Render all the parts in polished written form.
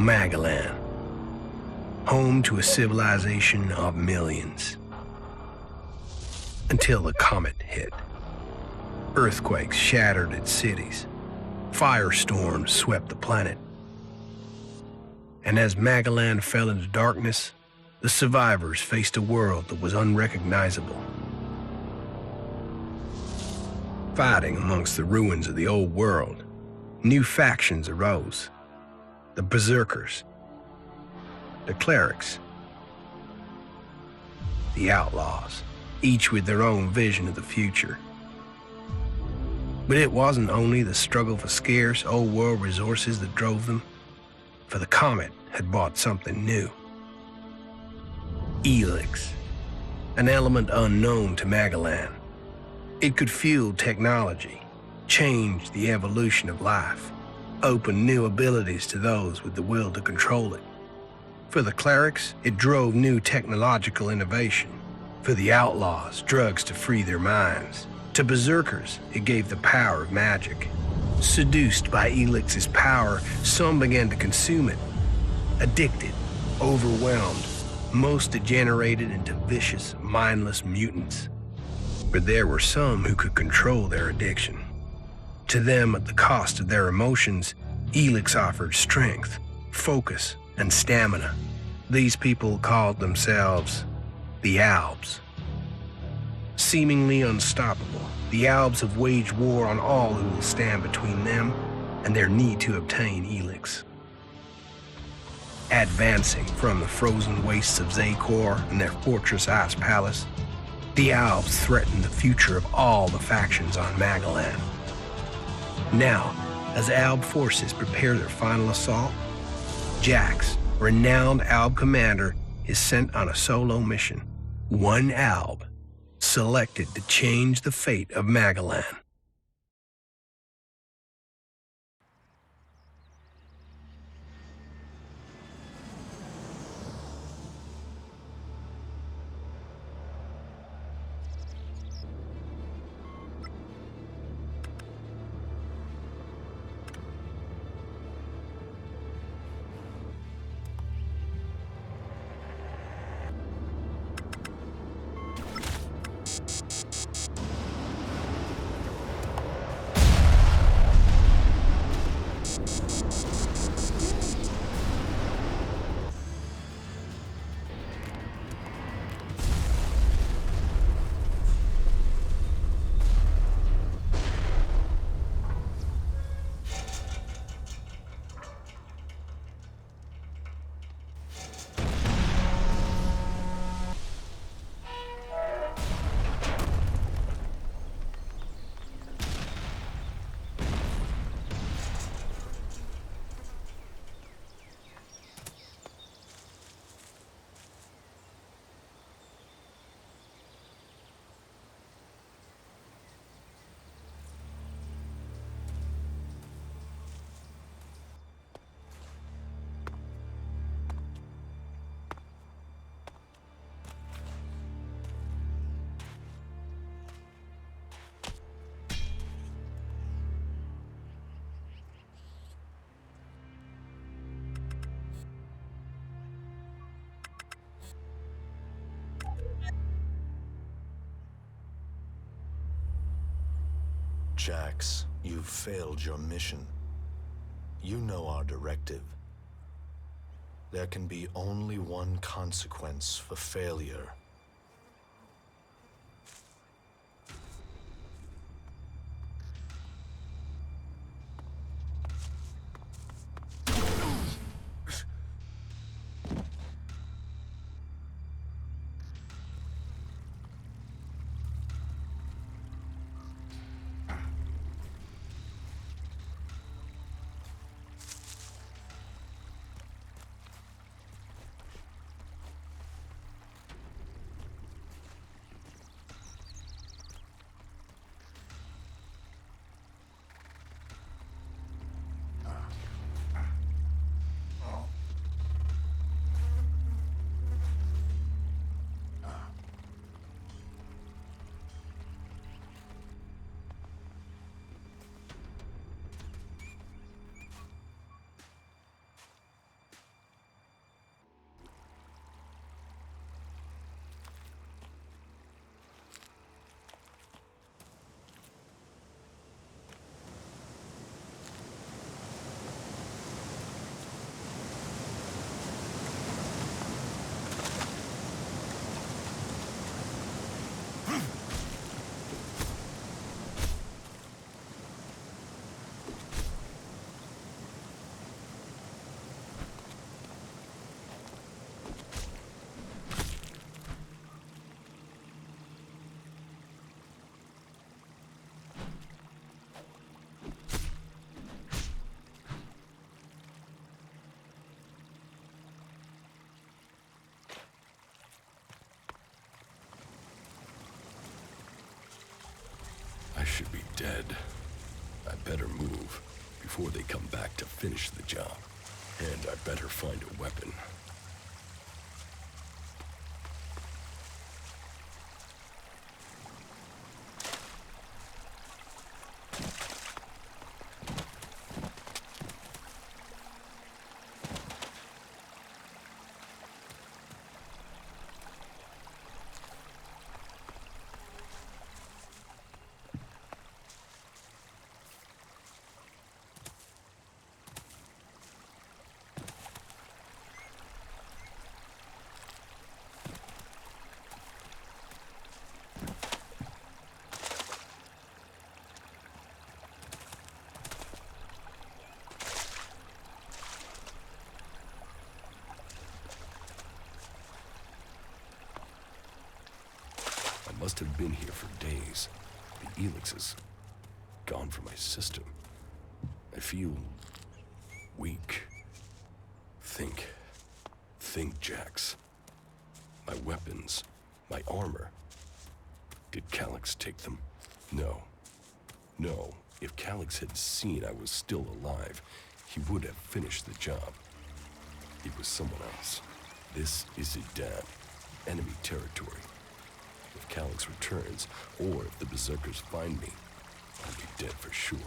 Magellan, home to a civilization of millions. Until the comet hit. Earthquakes shattered its cities. Firestorms swept the planet. And as Magellan fell into darkness, the survivors faced a world that was unrecognizable. Fighting amongst the ruins of the old world, new factions arose. The Berserkers, the Clerics, the Outlaws, each with their own vision of the future. But it wasn't only the struggle for scarce old world resources that drove them, for the comet had brought something new. Elex, an element unknown to Magellan. It could fuel technology, change the evolution of life, open new abilities to those with the will to control it. For the clerics, it drove new technological innovation. For the outlaws, drugs to free their minds. To berserkers, it gave the power of magic. Seduced by Elix's power, some began to consume it. Addicted, overwhelmed, most degenerated into vicious, mindless mutants. But there were some who could control their addiction. To them, at the cost of their emotions, Elex offered strength, focus, and stamina. These people called themselves the Albs. Seemingly unstoppable, the Albs have waged war on all who will stand between them and their need to obtain Elex. Advancing from the frozen wastes of Zakor and their fortress Ice Palace, the Albs threaten the future of all the factions on Magellan. Now, as Alb forces prepare their final assault, Jax, renowned Alb commander, is sent on a solo mission. One Alb, selected to change the fate of Magellan. Jax, you've failed your mission. You know our directive. There can be only one consequence for failure. should be dead. I better move before they come back to finish the job. And I better find a weapon. I must have been here for days. The Elex is gone from my system. I feel weak. Think, Jax. My weapons, my armor. Did Calyx take them? No. If Calyx had seen I was still alive, he would have finished the job. It was someone else. This is Idan, enemy territory. If Calyx returns, or if the Berserkers find me, I'll be dead for sure.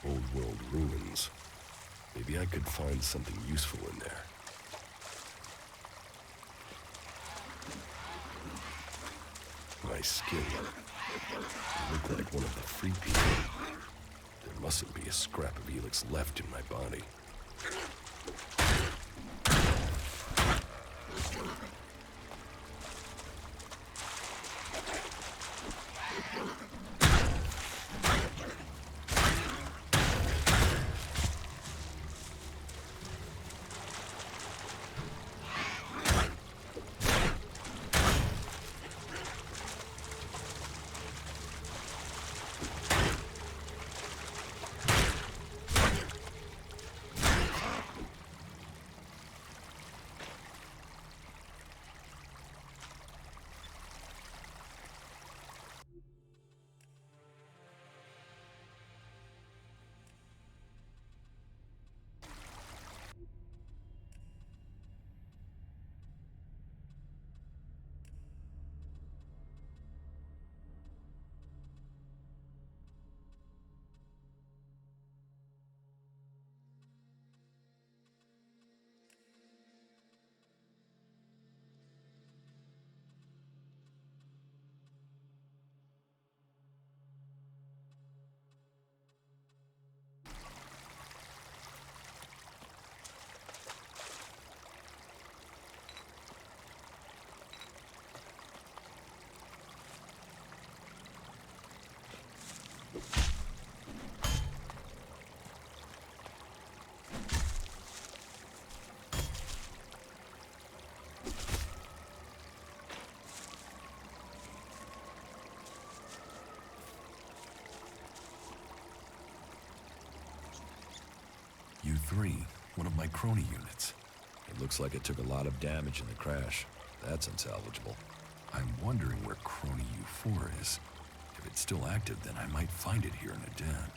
Old world ruins. Maybe I could find something useful in there. My skin. I look like one of the free people. There mustn't be a scrap of Elex left in my body. U3, one of my crony units. It looks like it took a lot of damage in the crash. That's unsalvageable. I'm wondering where crony U4 is. If it's still active, then I might find it here in Idan.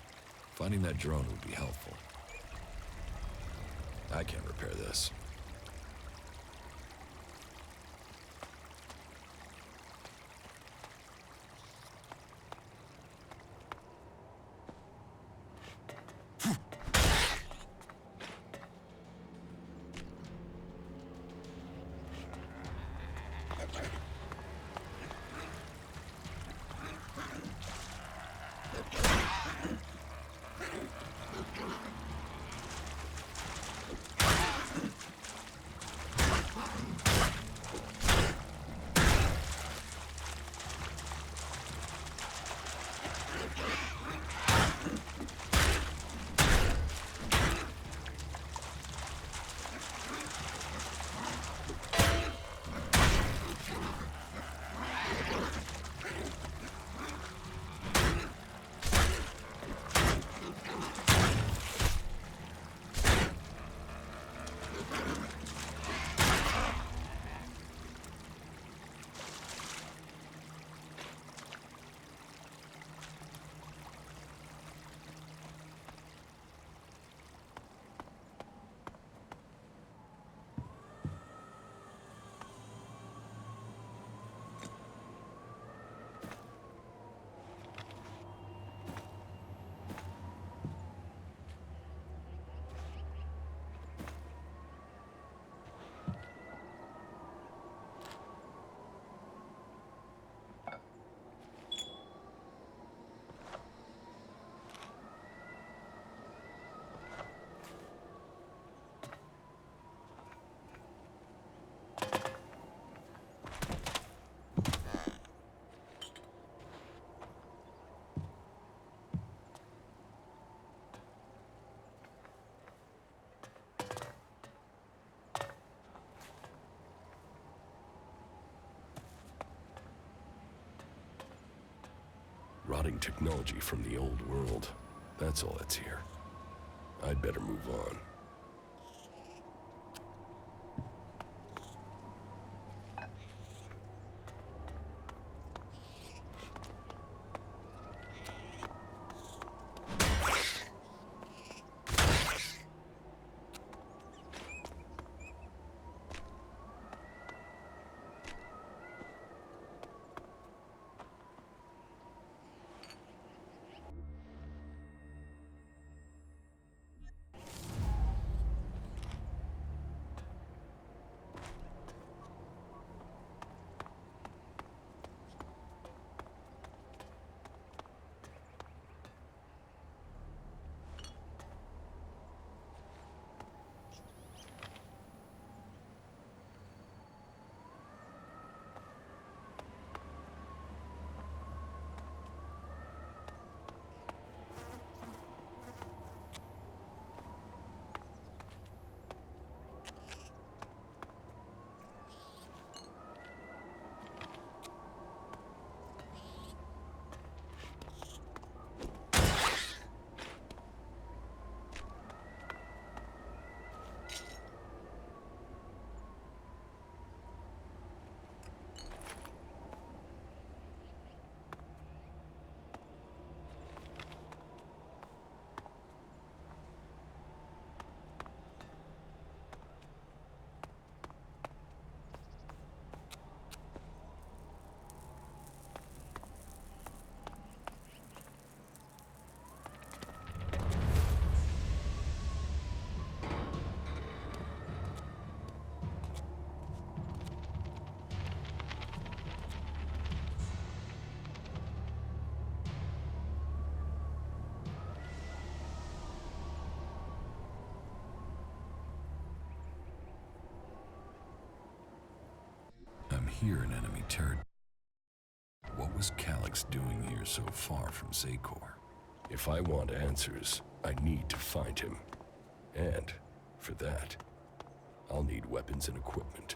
Finding that drone would be helpful. I can't repair this. rotting technology from the old world. That's all that's here. I'd better move on. I'm here in enemy territory. What was Calyx doing here so far from Zakor? If I want answers, I need to find him. And, for that, I'll need weapons and equipment.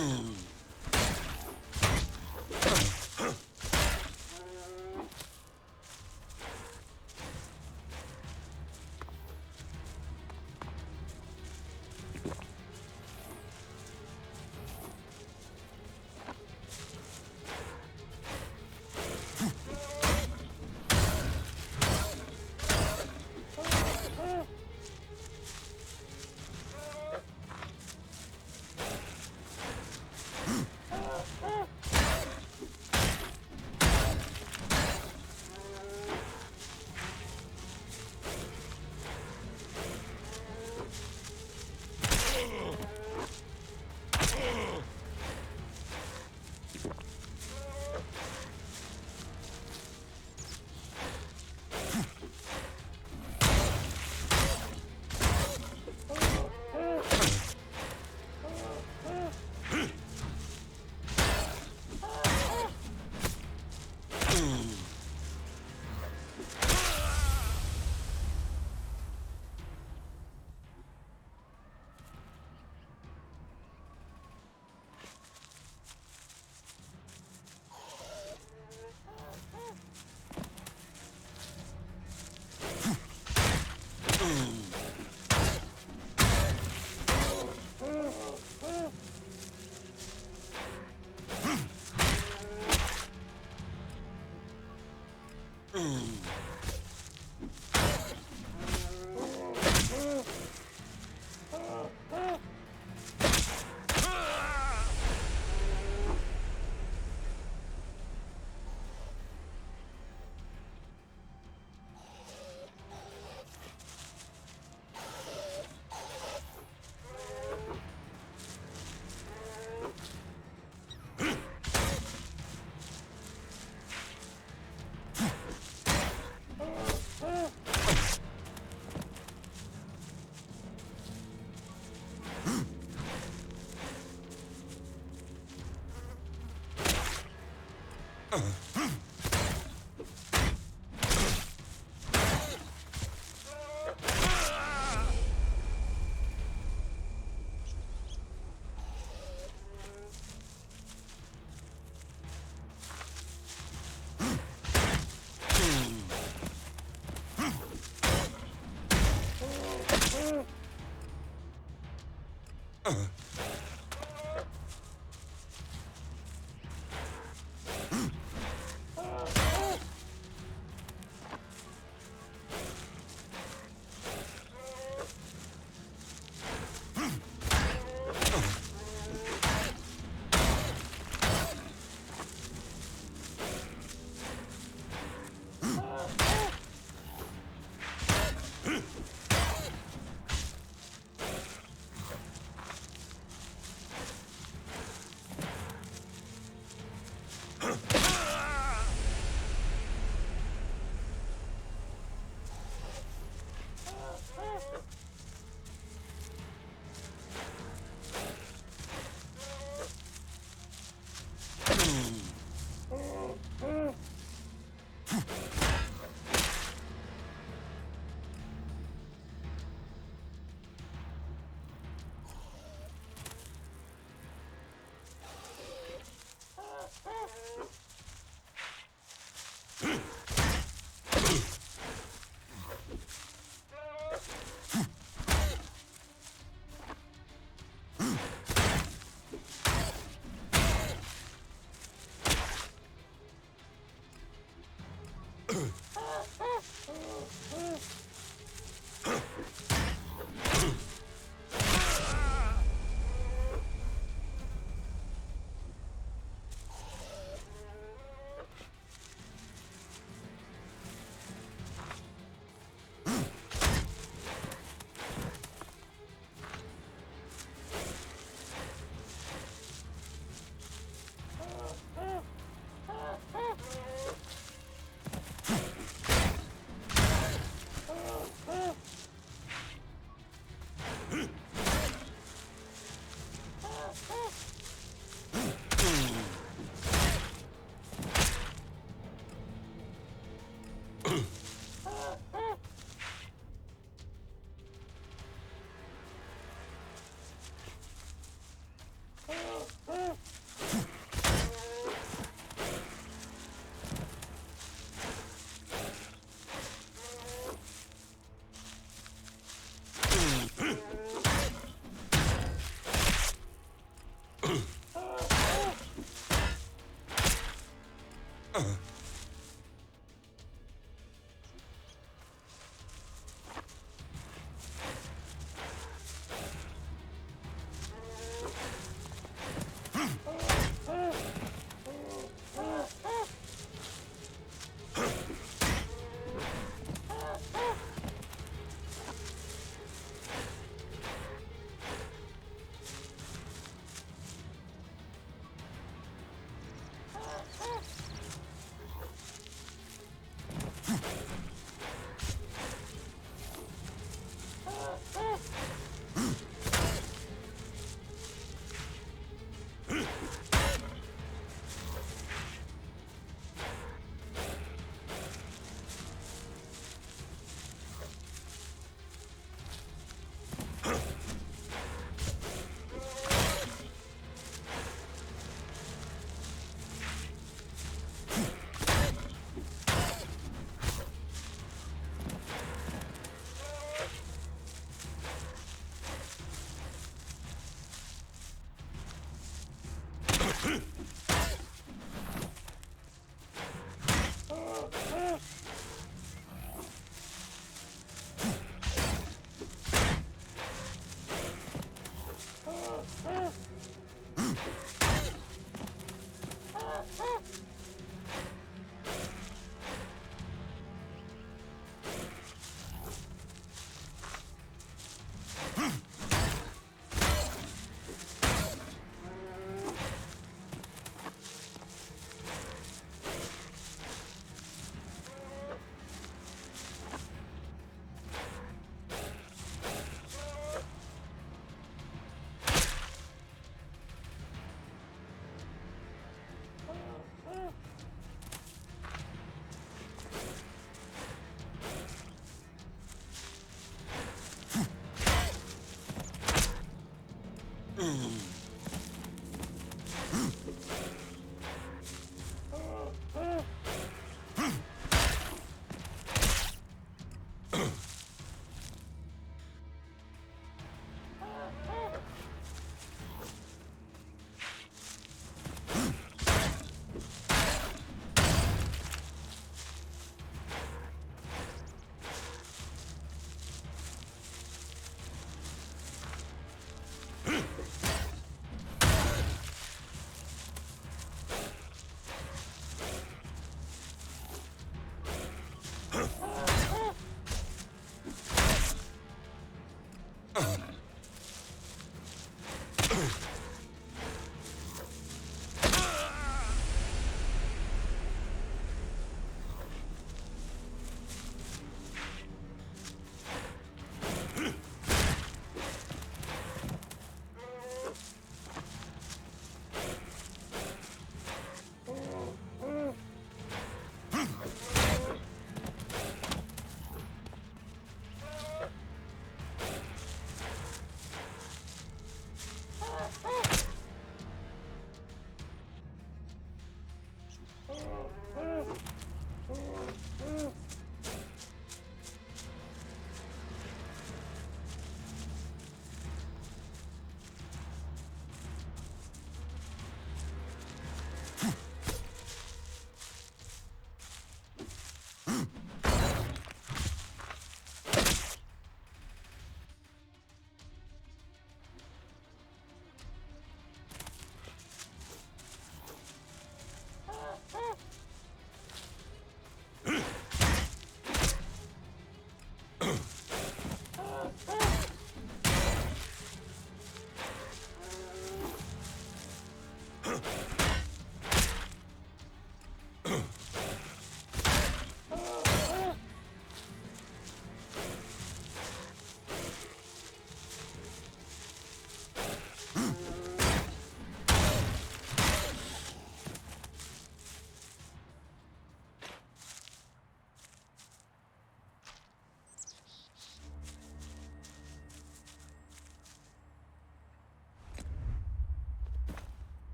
Oh!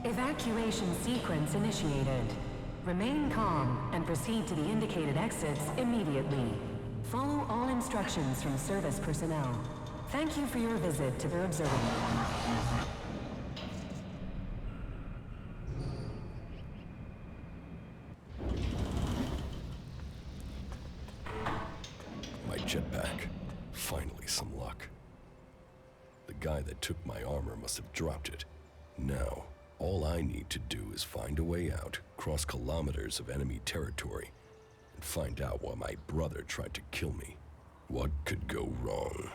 Evacuation sequence initiated. Remain calm and proceed to the indicated exits immediately. Follow all instructions from service personnel. Thank you for your visit to the observatory. My jetpack. Finally, some luck. The guy that took my armor must have dropped it. Now, all I need to do is find a way out, cross kilometers of enemy territory, and find out why my brother tried to kill me. What could go wrong?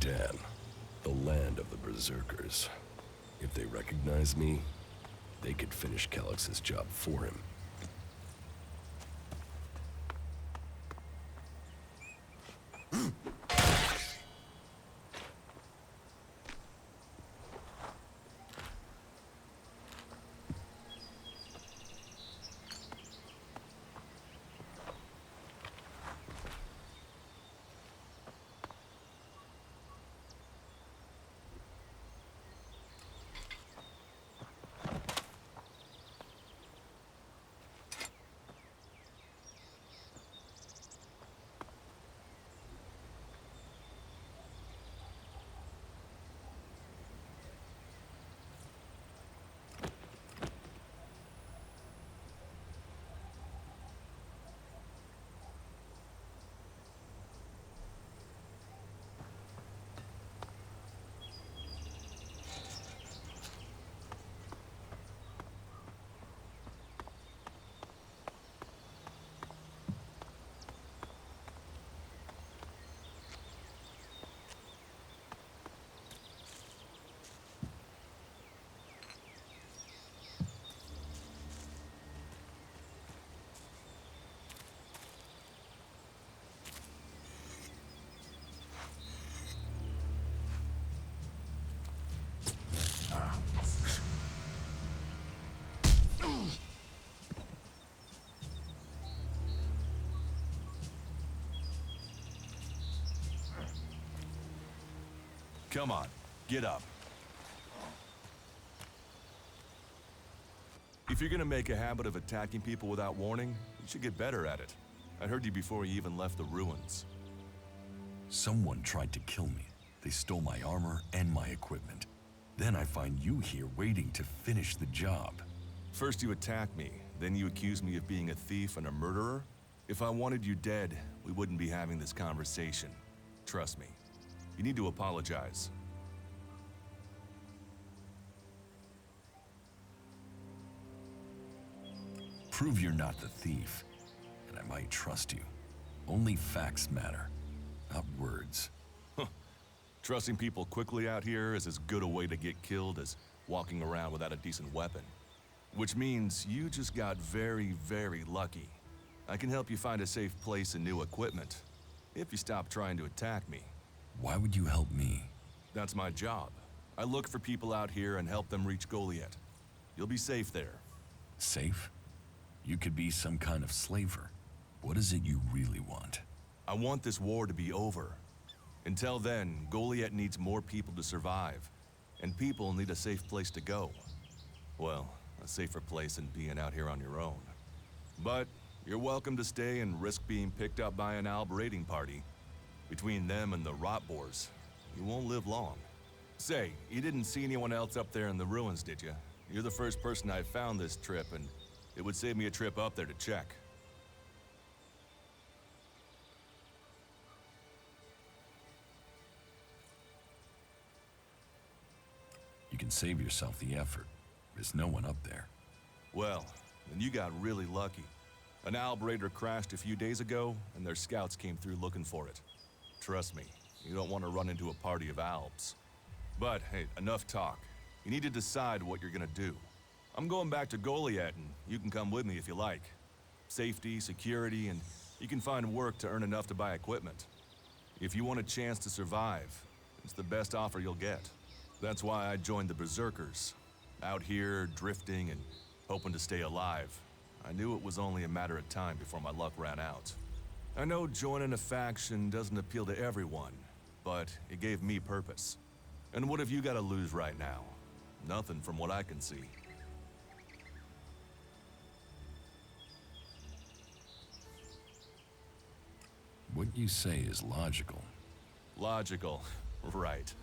Dan, the land of the Berserkers. If they recognize me, they could finish Calix's job for him. Come on, get up. If you're gonna make a habit of attacking people without warning, you should get better at it. I heard you before you even left the ruins. Someone tried to kill me. They stole my armor and my equipment. Then I find you here waiting to finish the job. First you attack me, then you accuse me of being a thief and a murderer? If I wanted you dead, we wouldn't be having this conversation. Trust me. You need to apologize. Prove you're not the thief, and I might trust you. Only facts matter, not words. Trusting people quickly out here is as good a way to get killed as walking around without a decent weapon. Which means you just got very, very lucky. I can help you find a safe place and new equipment, if you stop trying to attack me. Why would you help me? That's my job. I look for people out here and help them reach Goliath. You'll be safe there. Safe? You could be some kind of slaver. What is it you really want? I want this war to be over. Until then, Goliath needs more people to survive. And people need a safe place to go. Well, a safer place than being out here on your own. But you're welcome to stay and risk being picked up by an Alb raiding party. Between them and the rot boars, you won't live long. Say, you didn't see anyone else up there in the ruins, did you? You're the first person I found this trip, and it would save me a trip up there to check. You can save yourself the effort. There's no one up there. Well, then you got really lucky. An Alb raider crashed a few days ago, and their scouts came through looking for it. Trust me, you don't want to run into a party of Albs. But hey, enough talk. You need to decide what you're gonna do. I'm going back to Goliath, and you can come with me if you like. Safety, security, and you can find work to earn enough to buy equipment. If you want a chance to survive, it's the best offer you'll get. That's why I joined the Berserkers. Out here, drifting and hoping to stay alive. I knew it was only a matter of time before my luck ran out. I know joining a faction doesn't appeal to everyone, but it gave me purpose. And what have you got to lose right now? Nothing from what I can see. What you say is logical. Logical, right.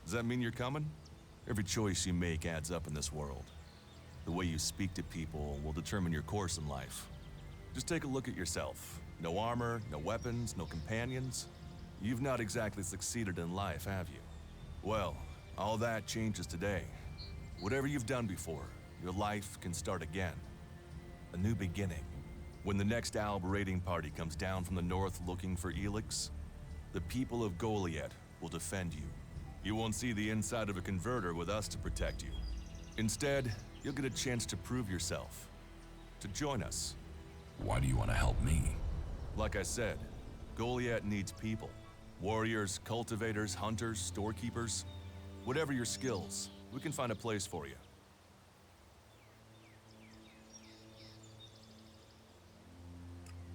Does that mean you're coming? Every choice you make adds up in this world. The way you speak to people will determine your course in life. Just take a look at yourself. No armor, no weapons, no companions. You've not exactly succeeded in life, have you? Well, all that changes today. Whatever you've done before, your life can start again. A new beginning. When the next Alb raiding party comes down from the north looking for Elex, the people of Goliath will defend you. You won't see the inside of a converter with us to protect you. Instead, you'll get a chance to prove yourself, to join us. Why do you want to help me? Like I said, Goliath needs people. Warriors, cultivators, hunters, storekeepers. Whatever your skills, we can find a place for you.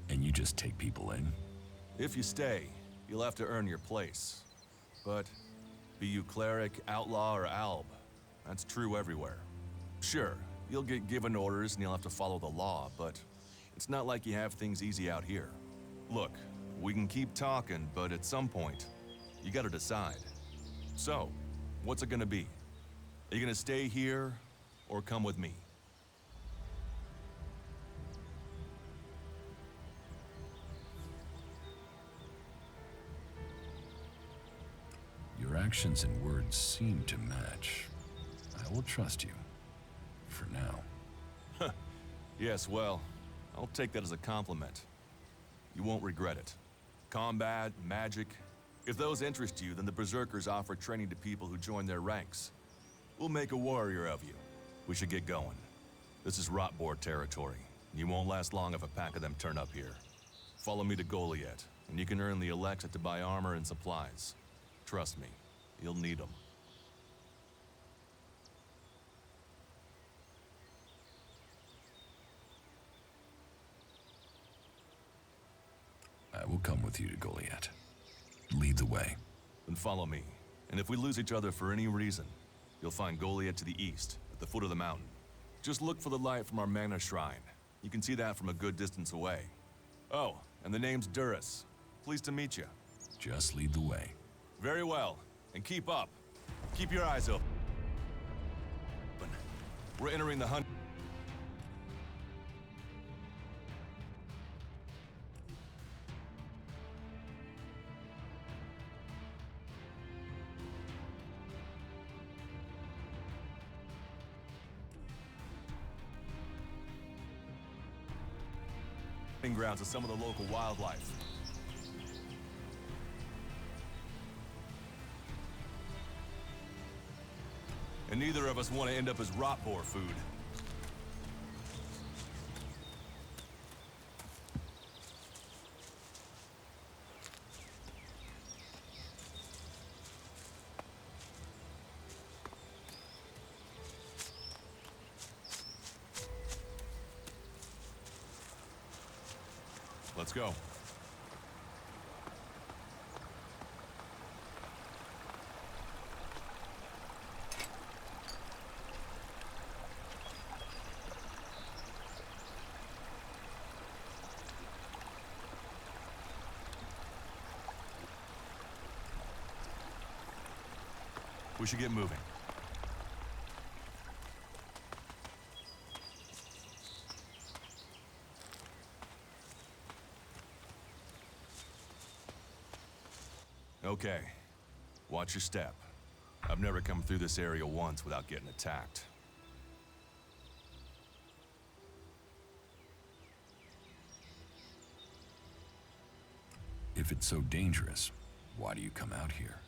And you just take people in? If you stay, you'll have to earn your place. But be you cleric, outlaw, or alb, that's true everywhere. Sure, you'll get given orders and you'll have to follow the law, but it's not like you have things easy out here. Look, we can keep talking, but at some point, you gotta decide. So, what's it gonna be? Are you gonna stay here, or come with me? Your actions and words seem to match. I will trust you. For now. Yes, well, I'll take that as a compliment. You won't regret it. Combat, magic. If those interest you, then the Berserkers offer training to people who join their ranks. We'll make a warrior of you. We should get going. This is Rotboar territory. You won't last long if a pack of them turn up here. Follow me to Goliath, and you can earn the Elex to buy armor and supplies. Trust me, you'll need them. I will come with you to Goliath. Lead the way. Then follow me, and if we lose each other for any reason, you'll find Goliath to the east, at the foot of the mountain. Just look for the light from our mana shrine. You can see that from a good distance away. Oh, and the name's Duras. Pleased to meet you. Just lead the way. Very well, and keep up. Keep your eyes open. We're entering the hunt. Grounds of some of the local wildlife. And neither of us want to end up as Rotboar food. Let's go. We should get moving. Okay, watch your step. I've never come through this area once without getting attacked. If it's so dangerous, why do you come out here?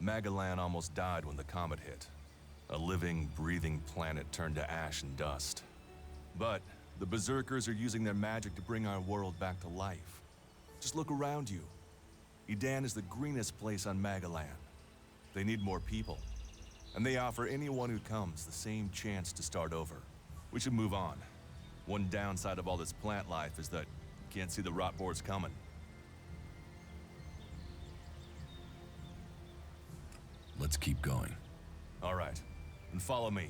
Magalan almost died when the comet hit. A living, breathing planet turned to ash and dust. But the Berserkers are using their magic to bring our world back to life. Just look around you. Edan is the greenest place on Magalan. They need more people. And they offer anyone who comes the same chance to start over. We should move on. One downside of all this plant life is that you can't see the Rotboars coming. Let's keep going. All right, and follow me.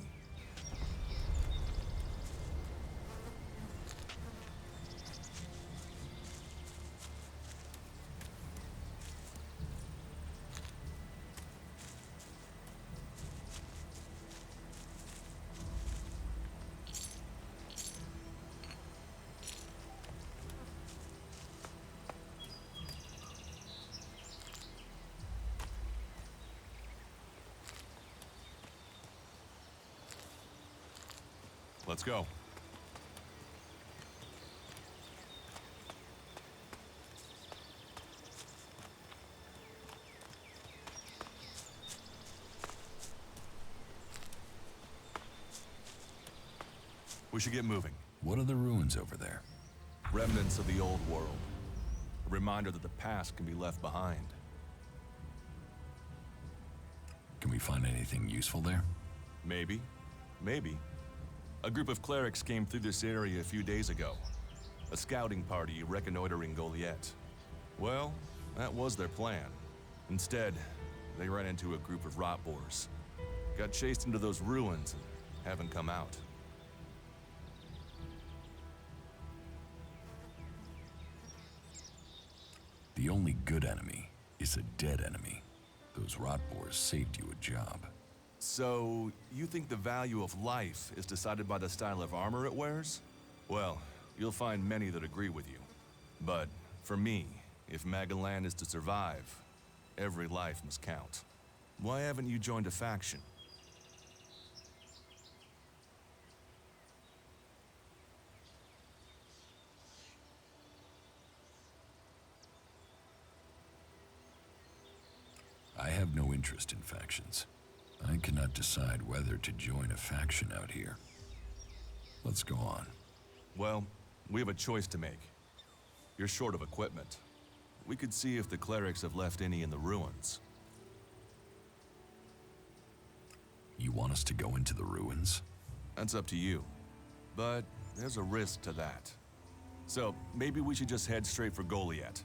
Let's go. We should get moving. What are the ruins over there? Remnants of the old world. A reminder that the past can be left behind. Can we find anything useful there? Maybe. Maybe. A group of clerics came through this area a few days ago. A scouting party reconnoitering Goliath. Well, that was their plan. Instead, they ran into a group of rot boars. Got chased into those ruins and haven't come out. The only good enemy is a dead enemy. Those rot boars saved you a job. So, you think the value of life is decided by the style of armor it wears? Well, you'll find many that agree with you. But, for me, if Magalan is to survive, every life must count. Why haven't you joined a faction? I have no interest in factions. I cannot decide whether to join a faction out here. Let's go on. Well, we have a choice to make. You're short of equipment. We could see if the clerics have left any in the ruins. You want us to go into the ruins? That's up to you. But there's a risk to that. So maybe we should just head straight for Goliath.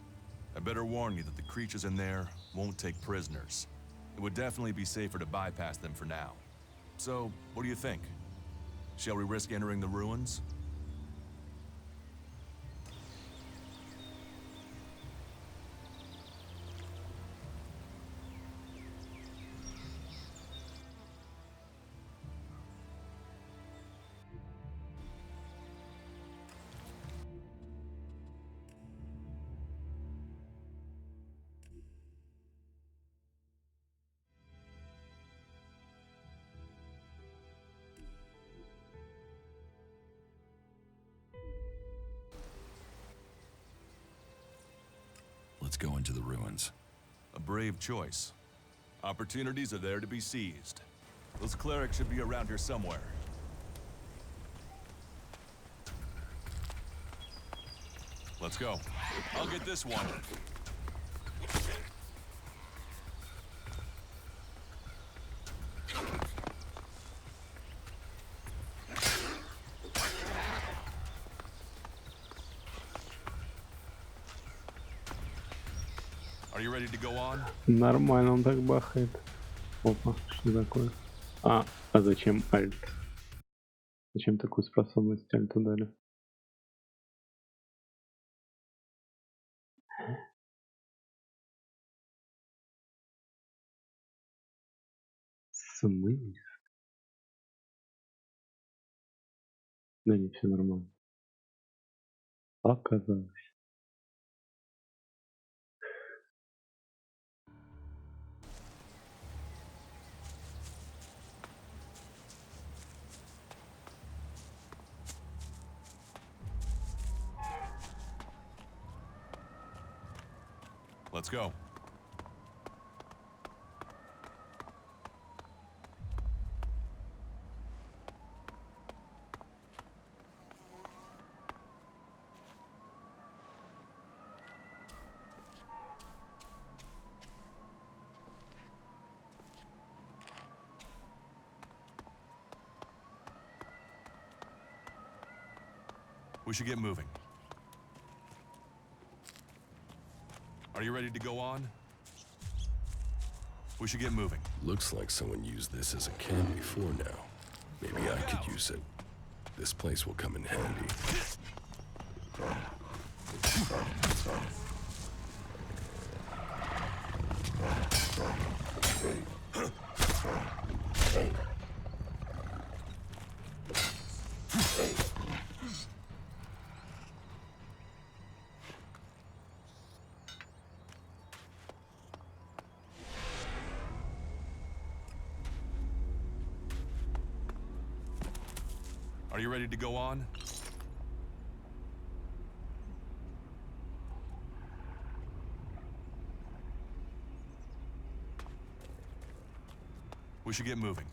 I better warn you that the creatures in there won't take prisoners. It would definitely be safer to bypass them for now. So, what do you think? Shall we risk entering the ruins? Let's go into the ruins. A brave choice. Opportunities are there to be seized. Those clerics should be around here somewhere. Let's go. I'll get this one. Are you ready to go on? Нормально он так бахает. Опа, что такое? А зачем альт? Зачем такую способность альту дали? Смысл? Да не, все нормально. Оказалось. Let's go. We should get moving. Are you ready to go on? We should get moving. Looks like someone used this as a camp before now. Maybe I could use it. This place will come in handy. Are you ready to go on? We should get moving.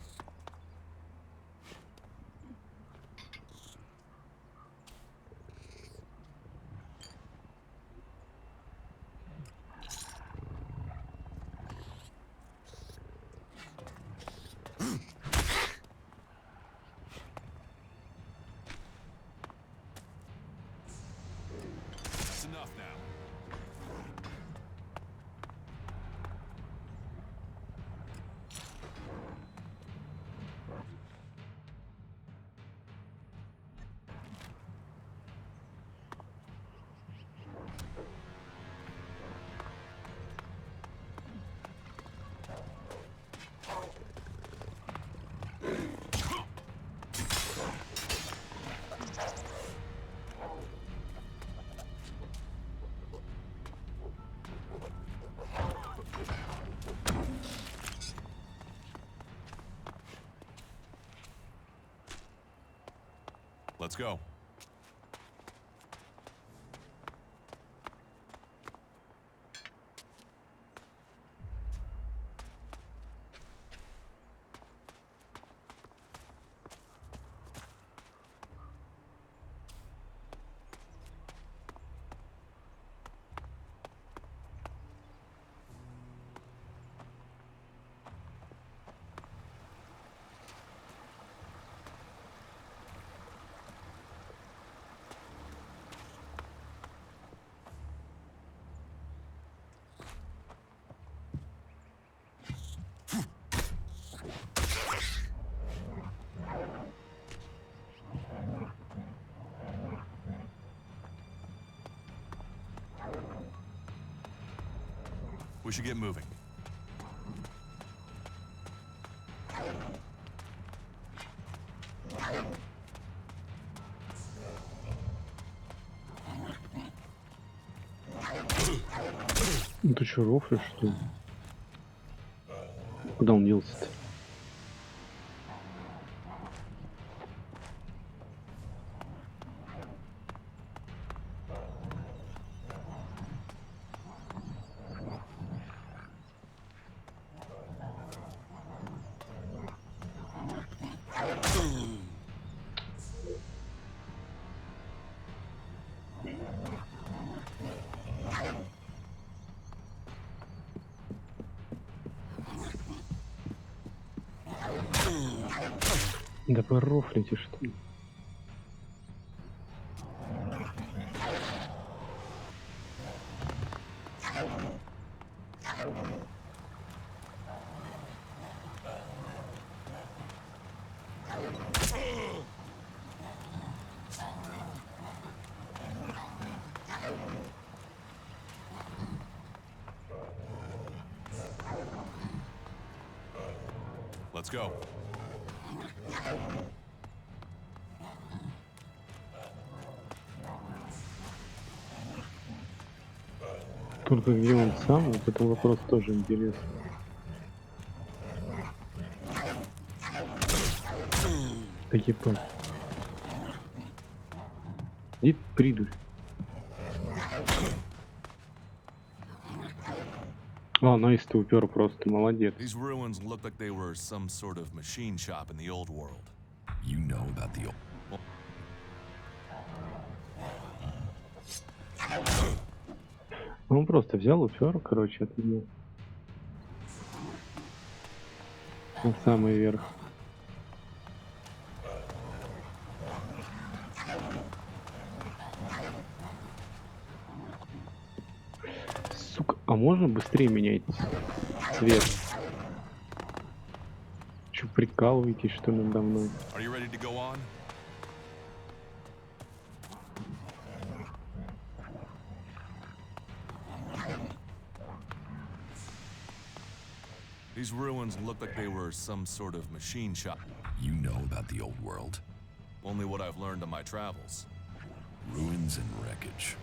enough now. Let's go. We should get moving. Ну ты что, рофлишь, что ли? Куда он делся-то? Да порофлите, что ли? Let's go. Только где он сам, вот это вопрос тоже интересный. Такие по... Иди, придурь. А, найс, ты упер просто, молодец. These ruins look like they were some sort of machine shop in the old world. You know about the old... Он просто взял, упер, короче, от него. На самый верх. Сука, а можно быстрее менять цвет? Че, прикалываетесь, что ли, надо мной? Are you ready to go on? These ruins look like they were some sort of machine shop. You know about the old world. Only what I've learned on my travels. Ruins and wreckage.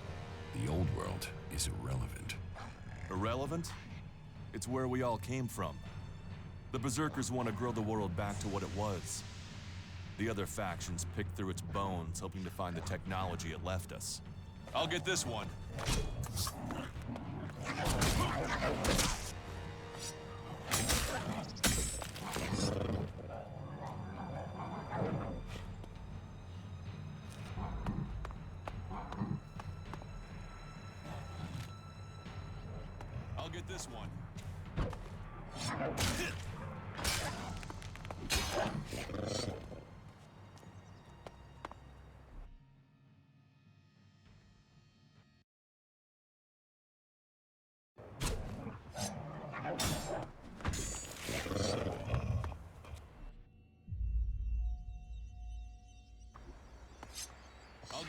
The old world is irrelevant. Irrelevant? It's where we all came from. The Berserkers want to grow the world back to what it was. The other factions pick through its bones, hoping to find the technology it left us. I'll get this one. I'll get this one.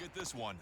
get this one.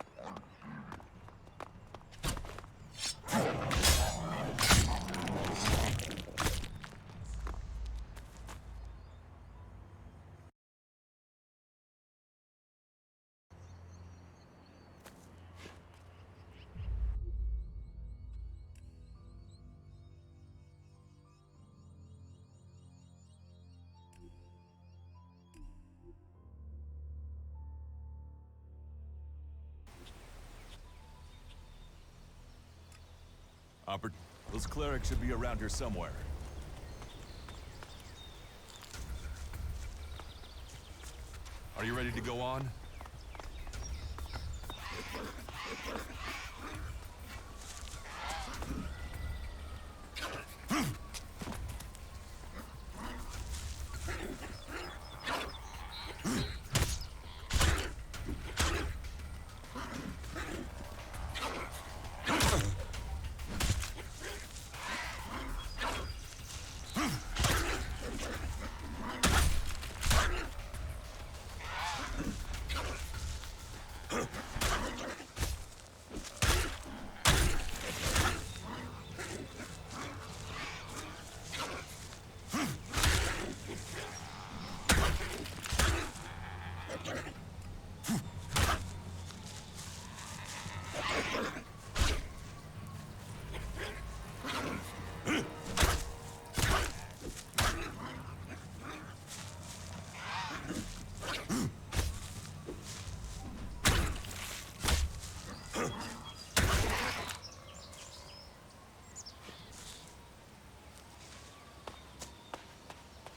Those clerics should be around here somewhere. Are you ready to go on?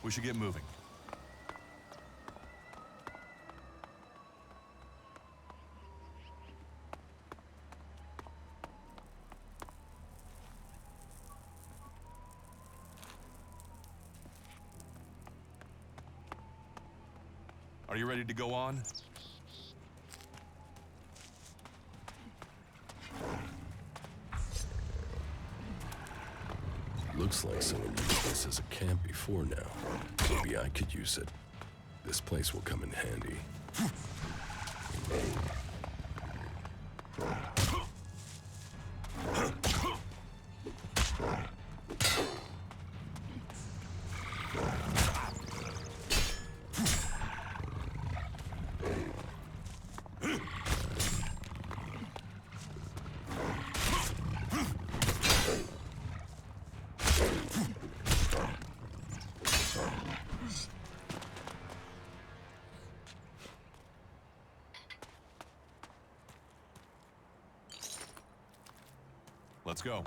We should get moving. Are you ready to go on? Looks like someone used this as a camp before now. Maybe I could use it. This place will come in handy. Let's go.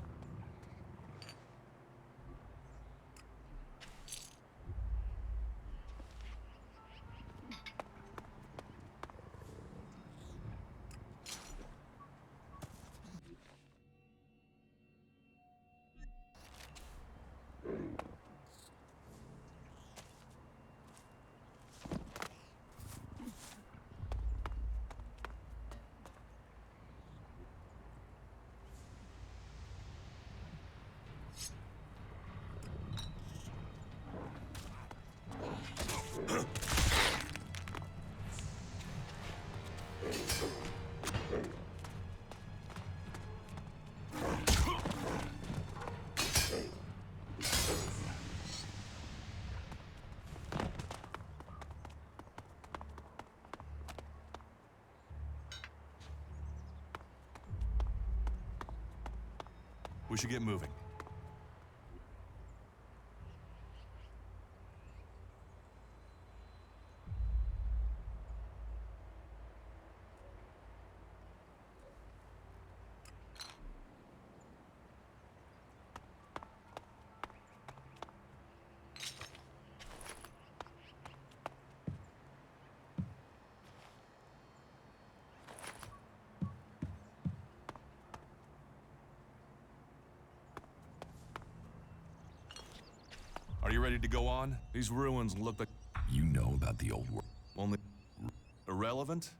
We should get moving. Are you ready to go on? These ruins look like... You know about the old world. only... irrelevant?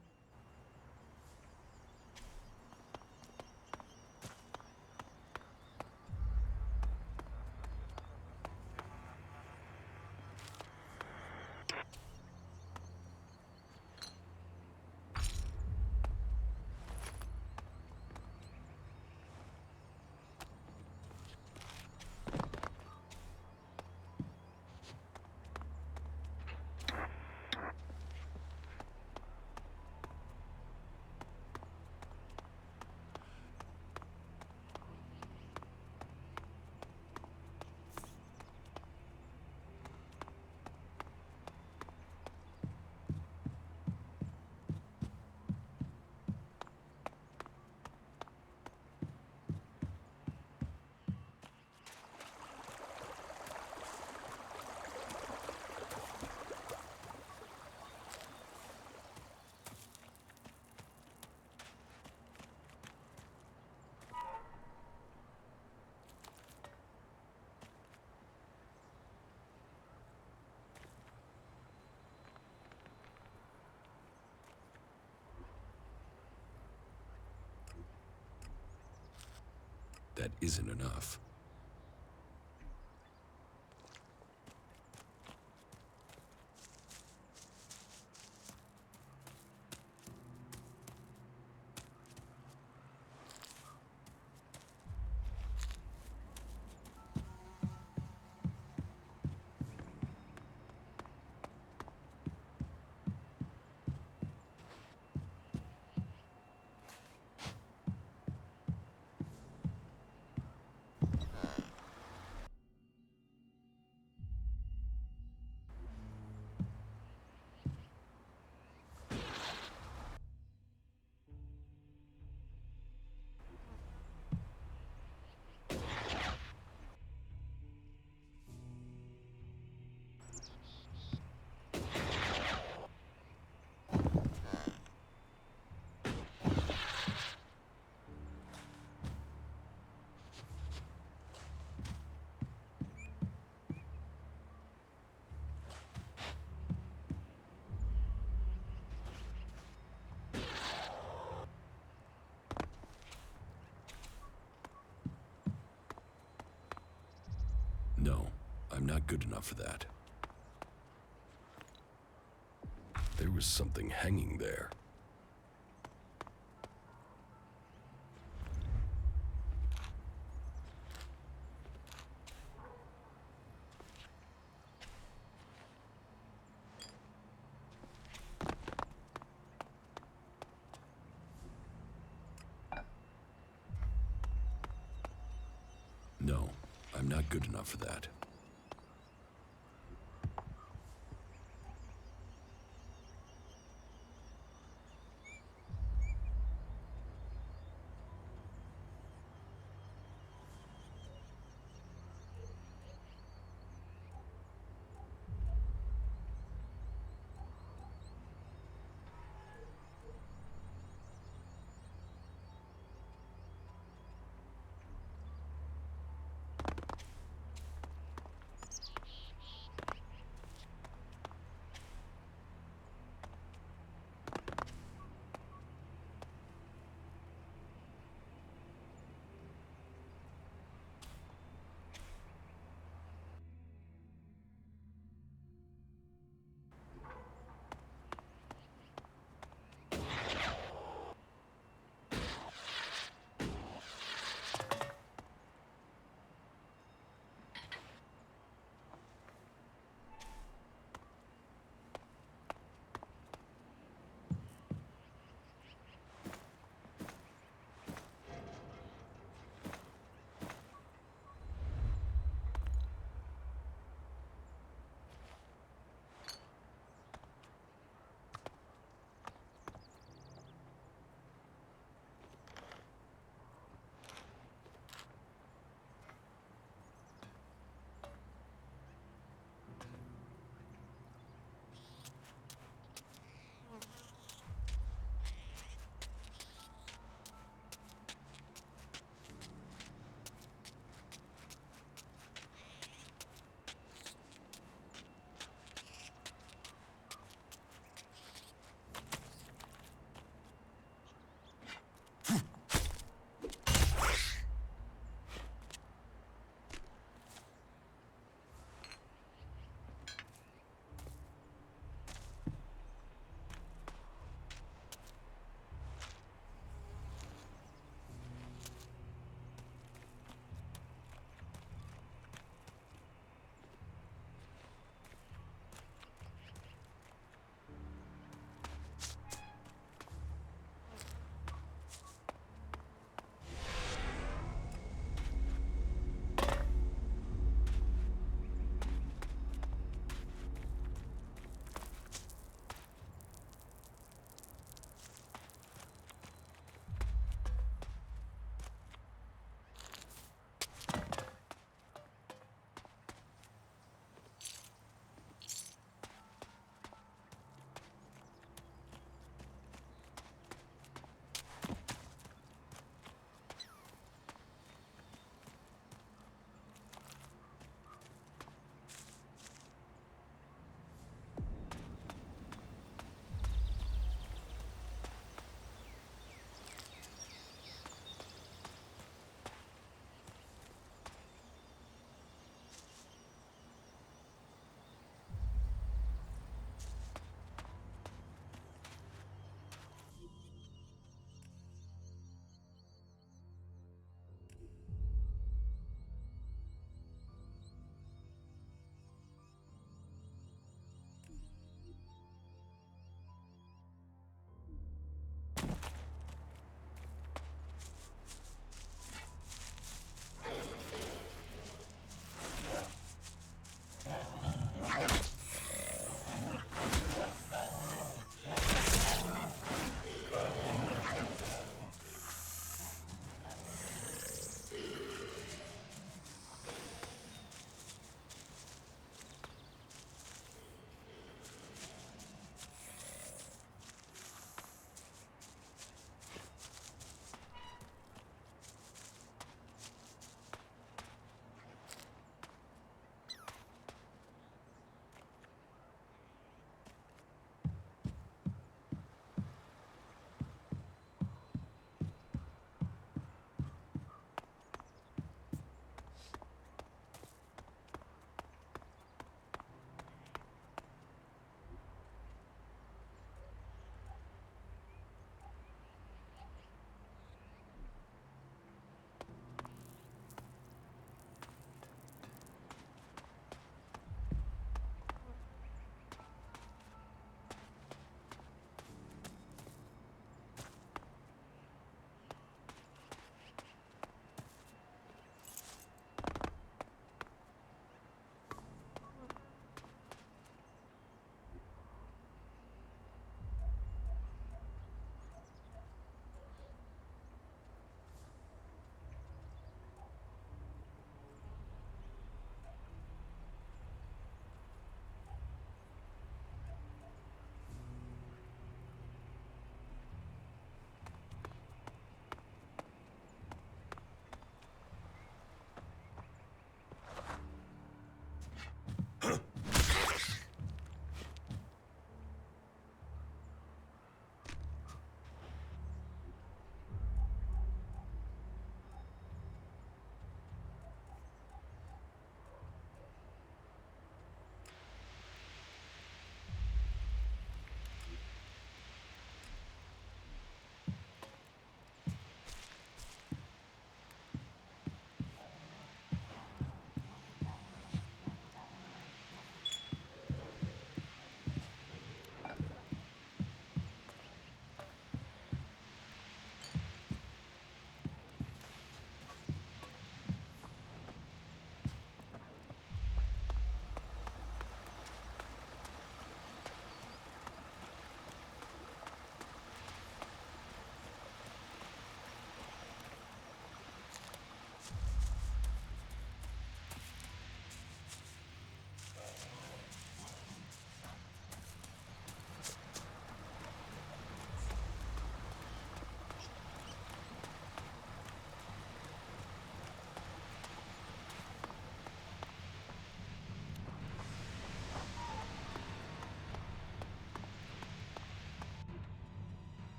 that isn't enough. No, I'm not good enough for that. There was something hanging there. No, I'm not good enough for that.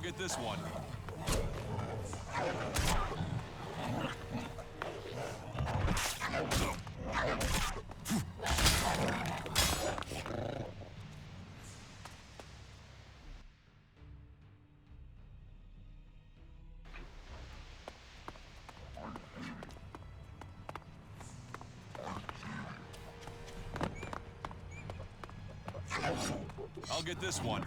get this one. I'll get this one.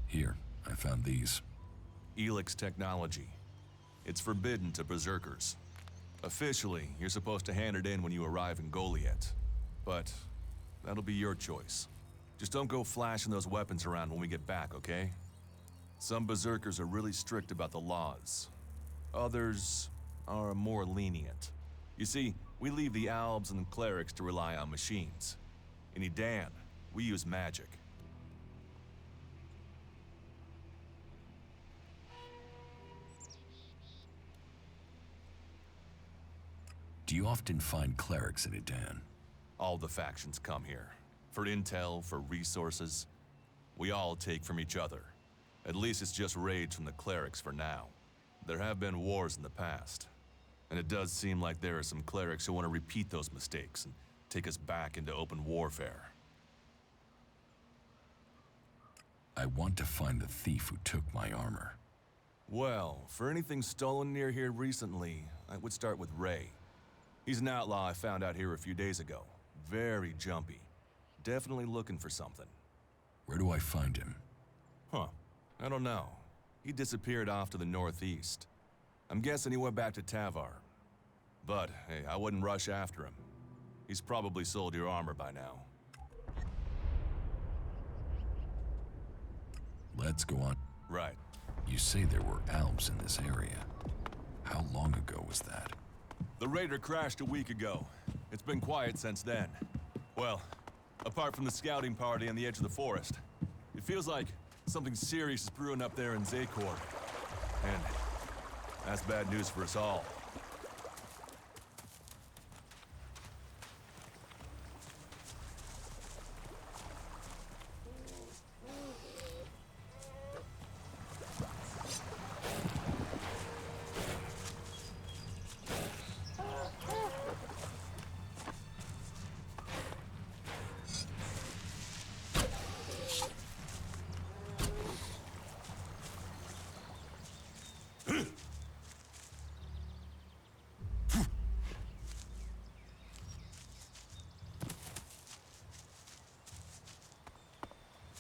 Here, I found these. Elex technology. It's forbidden to berserkers. Officially, you're supposed to hand it in when you arrive in Goliath. But that'll be your choice. Just don't go flashing those weapons around when we get back, okay? Some berserkers are really strict about the laws. Others are more lenient. You see, we leave the albs and the clerics to rely on machines. In Edan, we use magic. Do you often find clerics in Edan? All the factions come here. For intel, for resources. We all take from each other. At least it's just raids from the clerics for now. There have been wars in the past. And it does seem like there are some clerics who want to repeat those mistakes and take us back into open warfare. I want to find the thief who took my armor. Well, for anything stolen near here recently, I would start with Ray. He's an outlaw I found out here a few days ago. Very jumpy. Definitely looking for something. Where do I find him? Huh. I don't know. He disappeared off to the northeast. I'm guessing he went back to Tavar. But, hey, I wouldn't rush after him. He's probably sold your armor by now. Let's go on. Right. You say there were Alps in this area. How long ago was that? The raider crashed a week ago. It's been quiet since then. Well, apart from the scouting party on the edge of the forest. It feels like something serious is brewing up there in Zakor. And that's bad news for us all.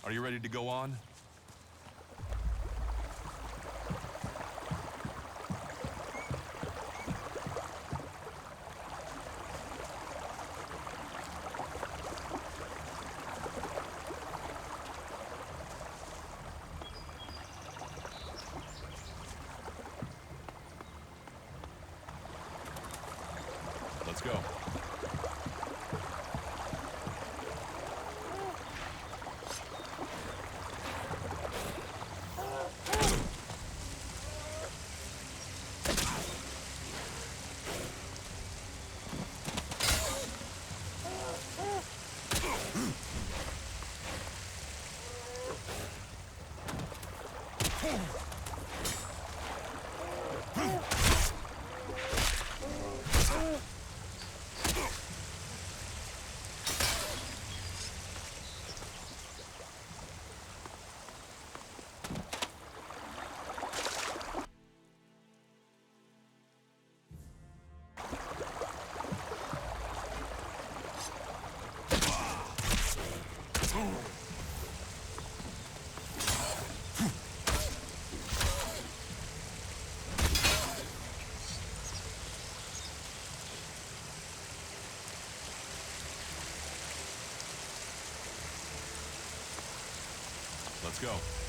Are you ready to go on? Let's go. Let's go.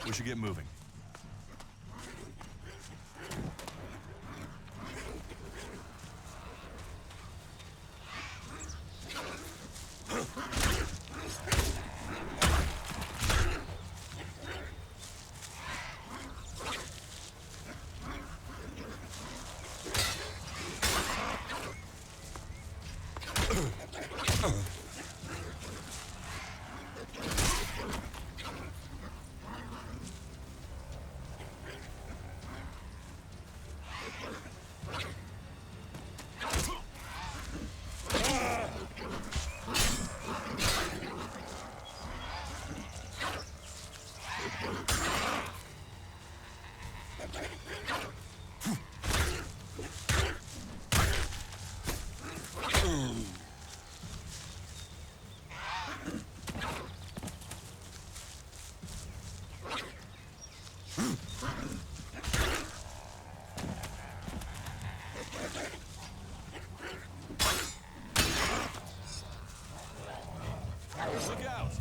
We should get moving. Look out!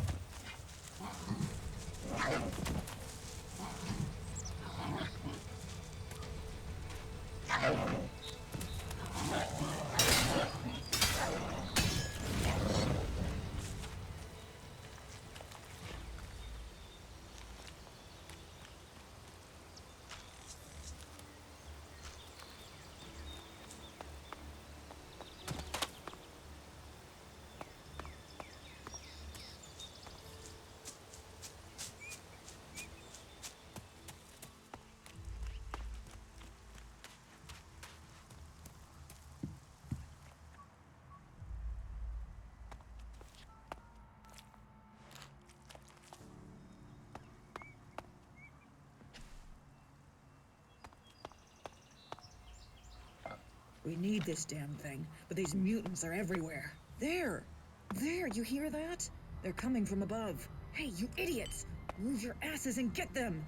We need this damn thing, but these mutants are everywhere. There! There, you hear that? They're coming from above. Hey, you idiots! Move your asses and get them!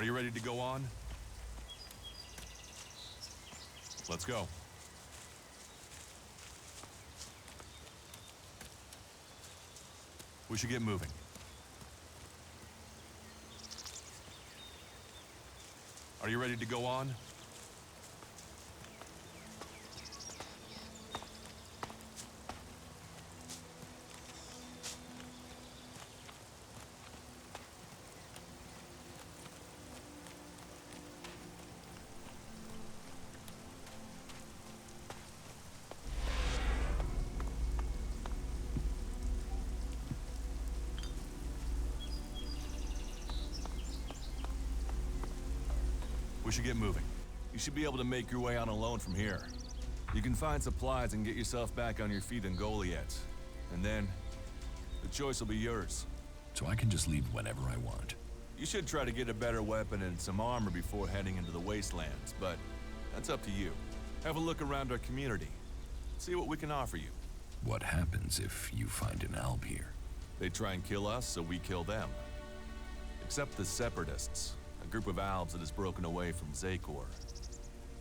Are you ready to go on? Let's go. We should get moving. Are you ready to go on? We should get moving. You should be able to make your way on alone from here. You can find supplies and get yourself back on your feet in Goliath. And then, the choice will be yours. So I can just leave whenever I want. You should try to get a better weapon and some armor before heading into the wastelands, but that's up to you. Have a look around our community. See what we can offer you. What happens if you find an alb here? They try and kill us, so we kill them. Except the Separatists, a group of Albs that has broken away from Zakor.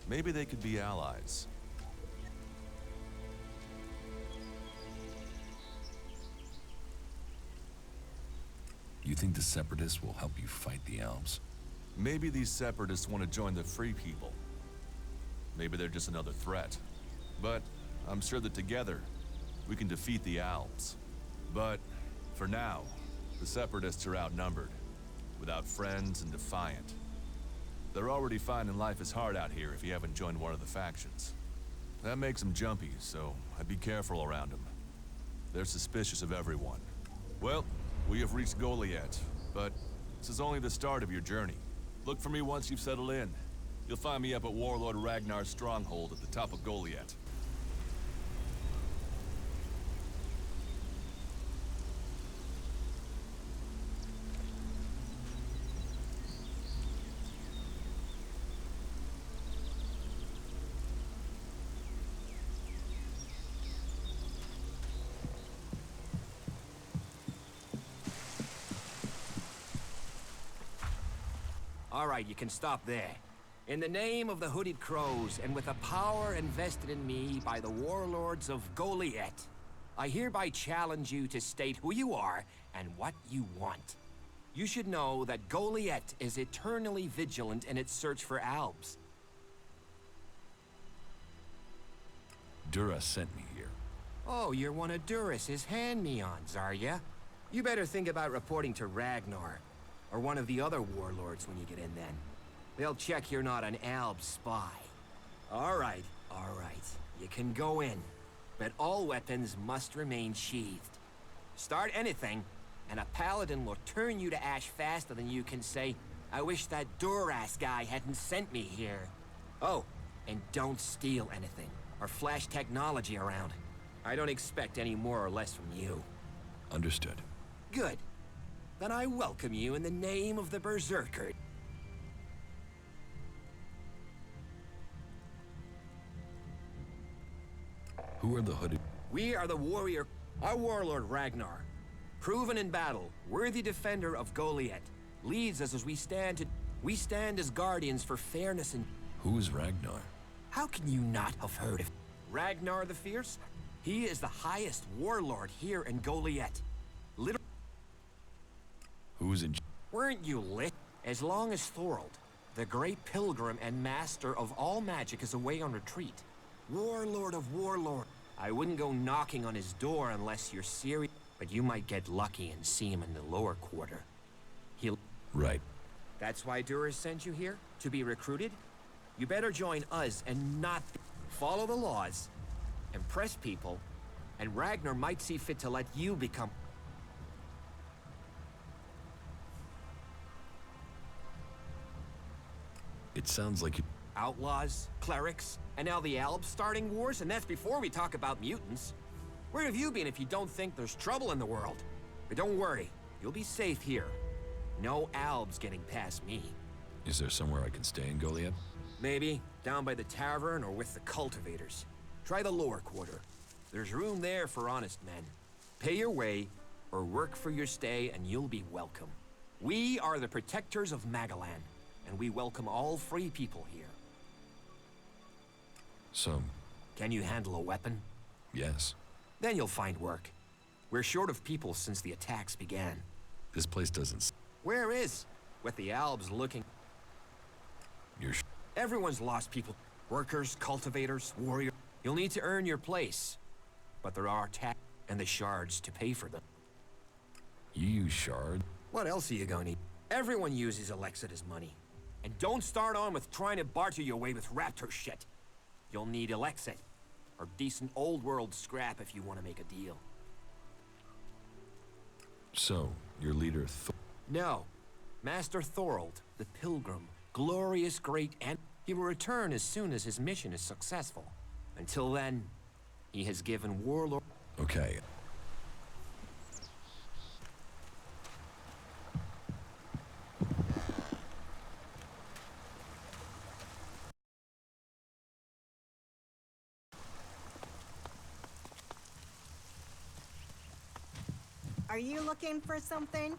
Maybe they could be allies. You think the Separatists will help you fight the Albs? Maybe these Separatists want to join the Free People. Maybe they're just another threat. But I'm sure that together, we can defeat the Albs. But for now, the Separatists are outnumbered, without friends and defiant. They're already finding life is hard out here if you haven't joined one of the factions. That makes them jumpy, so I'd be careful around them. They're suspicious of everyone. Well, we have reached Goliath, but this is only the start of your journey. Look for me once you've settled in. You'll find me up at Warlord Ragnar's stronghold at the top of Goliath. All right, you can stop there. In the name of the Hooded Crows, and with the power invested in me by the warlords of Goliath, I hereby challenge you to state who you are and what you want. You should know that Goliath is eternally vigilant in its search for Albs. Dura sent me here. Oh, you're one of Duras's hand-me-ons, are ya? You better think about reporting to Ragnar, or one of the other warlords when you get in then. They'll check you're not an Alb spy. All right. You can go in, but all weapons must remain sheathed. Start anything, and a paladin will turn you to ash faster than you can say, I wish that Duras guy hadn't sent me here. Oh, and don't steal anything, or flash technology around. I don't expect any more or less from you. Understood. Good. Then I welcome you in the name of the Berserker. Who are the Hooded? We are the warrior, our warlord Ragnar. Proven in battle, worthy defender of Goliath. Leads us as we stand as guardians for fairness and... Who is Ragnar? How can you not have heard of Ragnar the Fierce? He is the highest warlord here in Goliath. Who's in... Weren't you lit? As long as Thorold, the great pilgrim and master of all magic, is away on retreat. Warlord of warlord. I wouldn't go knocking on his door unless you're serious. But you might get lucky and see him in the lower quarter. He'll... Right. That's why Duras sent you here? To be recruited? You better join us and not... Follow the laws, impress people, and Ragnar might see fit to let you become... It sounds like you... Outlaws, clerics, and now the Albs starting wars, and that's before we talk about mutants. Where have you been if you don't think there's trouble in the world? But don't worry, you'll be safe here. No Albs getting past me. Is there somewhere I can stay in Goliath? Maybe, down by the tavern or with the cultivators. Try the lower quarter. There's room there for honest men. Pay your way, or work for your stay, and you'll be welcome. We are the protectors of Magalan. and we welcome all free people here. So, Can you handle a weapon? yes. Then you'll find work. We're short of people since the attacks began. This place doesn't... Where is? With the Albs looking... You're... Everyone's lost people. Workers, cultivators, warriors. You'll need to earn your place. But there are tax and the shards to pay for them. You use shard? What else are you gonna need? Everyone uses Elex as money. And don't start on with trying to barter your way with raptor shit. You'll need Elexit, or decent old world scrap if you want to make a deal. So, your leader No. Master Thorold, the Pilgrim, glorious, great, and he will return as soon as his mission is successful. Until then, he has given warlord... Okay. Are you looking for something?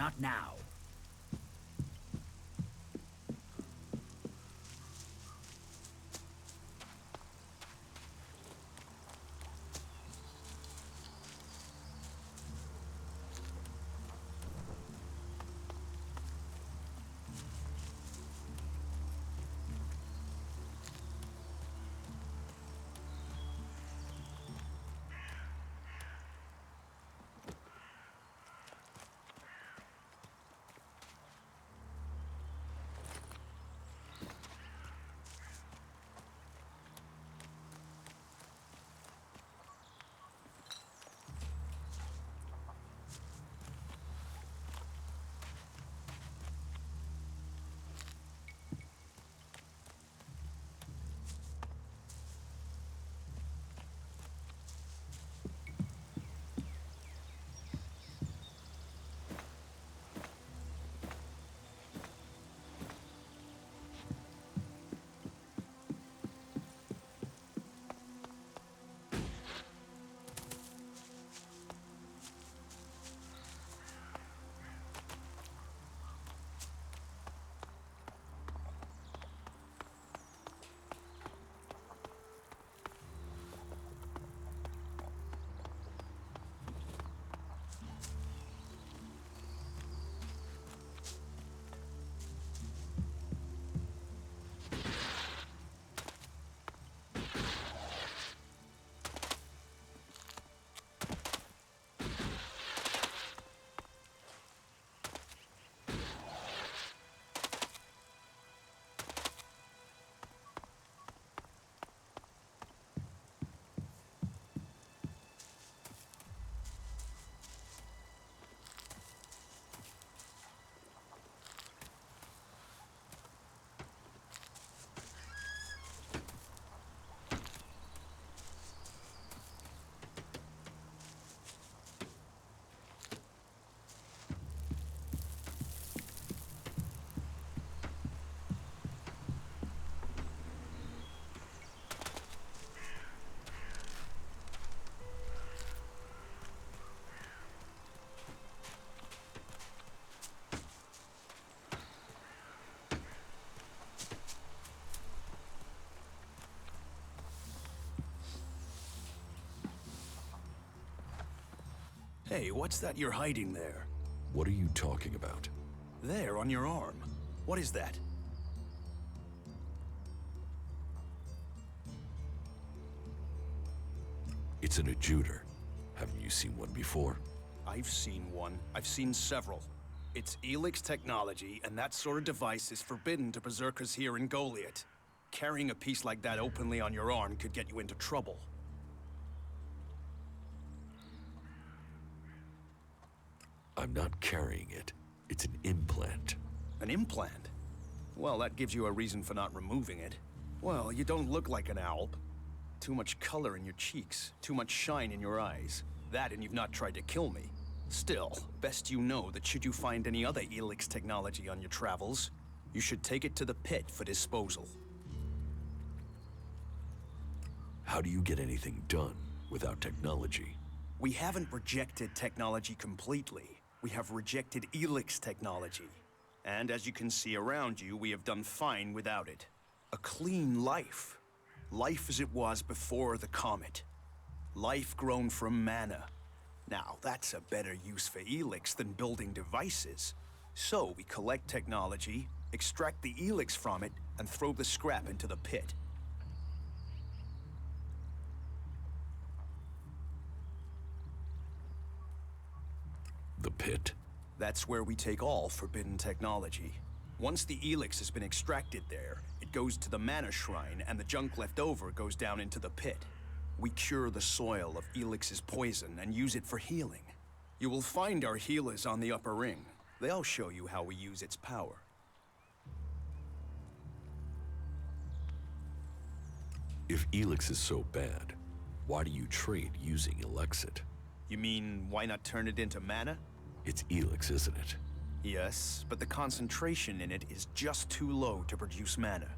not now. Hey, what's that you're hiding there? What are you talking about? There, on your arm. What is that? It's an adjuter. Haven't you seen one before? I've seen one. I've seen several. It's Elex technology, and that sort of device is forbidden to berserkers here in Goliath. Carrying a piece like that openly on your arm could get you into trouble. I'm not carrying it. It's an implant. An implant? Well, that gives you a reason for not removing it. Well, you don't look like an owl. Too much color in your cheeks, too much shine in your eyes. That and you've not tried to kill me. Still, best you know that should you find any other Elex technology on your travels, you should take it to the pit for disposal. How do you get anything done without technology? We haven't rejected technology completely. We have rejected Elex technology. And as you can see around you, we have done fine without it. A clean life. Life as it was before the comet. Life grown from mana. Now, that's a better use for Elex than building devices. So we collect technology, extract the Elex from it, and throw the scrap into the pit. The pit? That's where we take all forbidden technology. Once the Elex has been extracted there, it goes to the mana shrine, and the junk left over goes down into the pit. We cure the soil of Elix's poison and use it for healing. You will find our healers on the upper ring. They'll show you how we use its power. If Elex is so bad, why do you trade using Elexit? You mean, why not turn it into mana? It's Elex, isn't it? Yes, but the concentration in it is just too low to produce mana.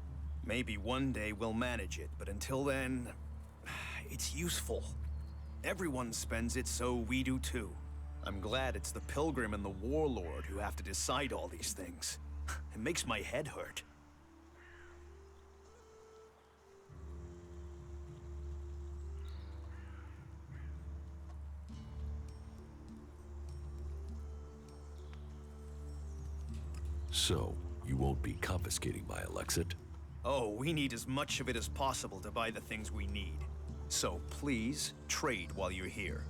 Maybe one day we'll manage it, but until then, it's useful. Everyone spends it, so we do too. I'm glad it's the Pilgrim and the Warlord who have to decide all these things. It makes my head hurt. So, you won't be confiscating my Elexit? Oh, we need as much of it as possible to buy the things we need. So please, trade while you're here.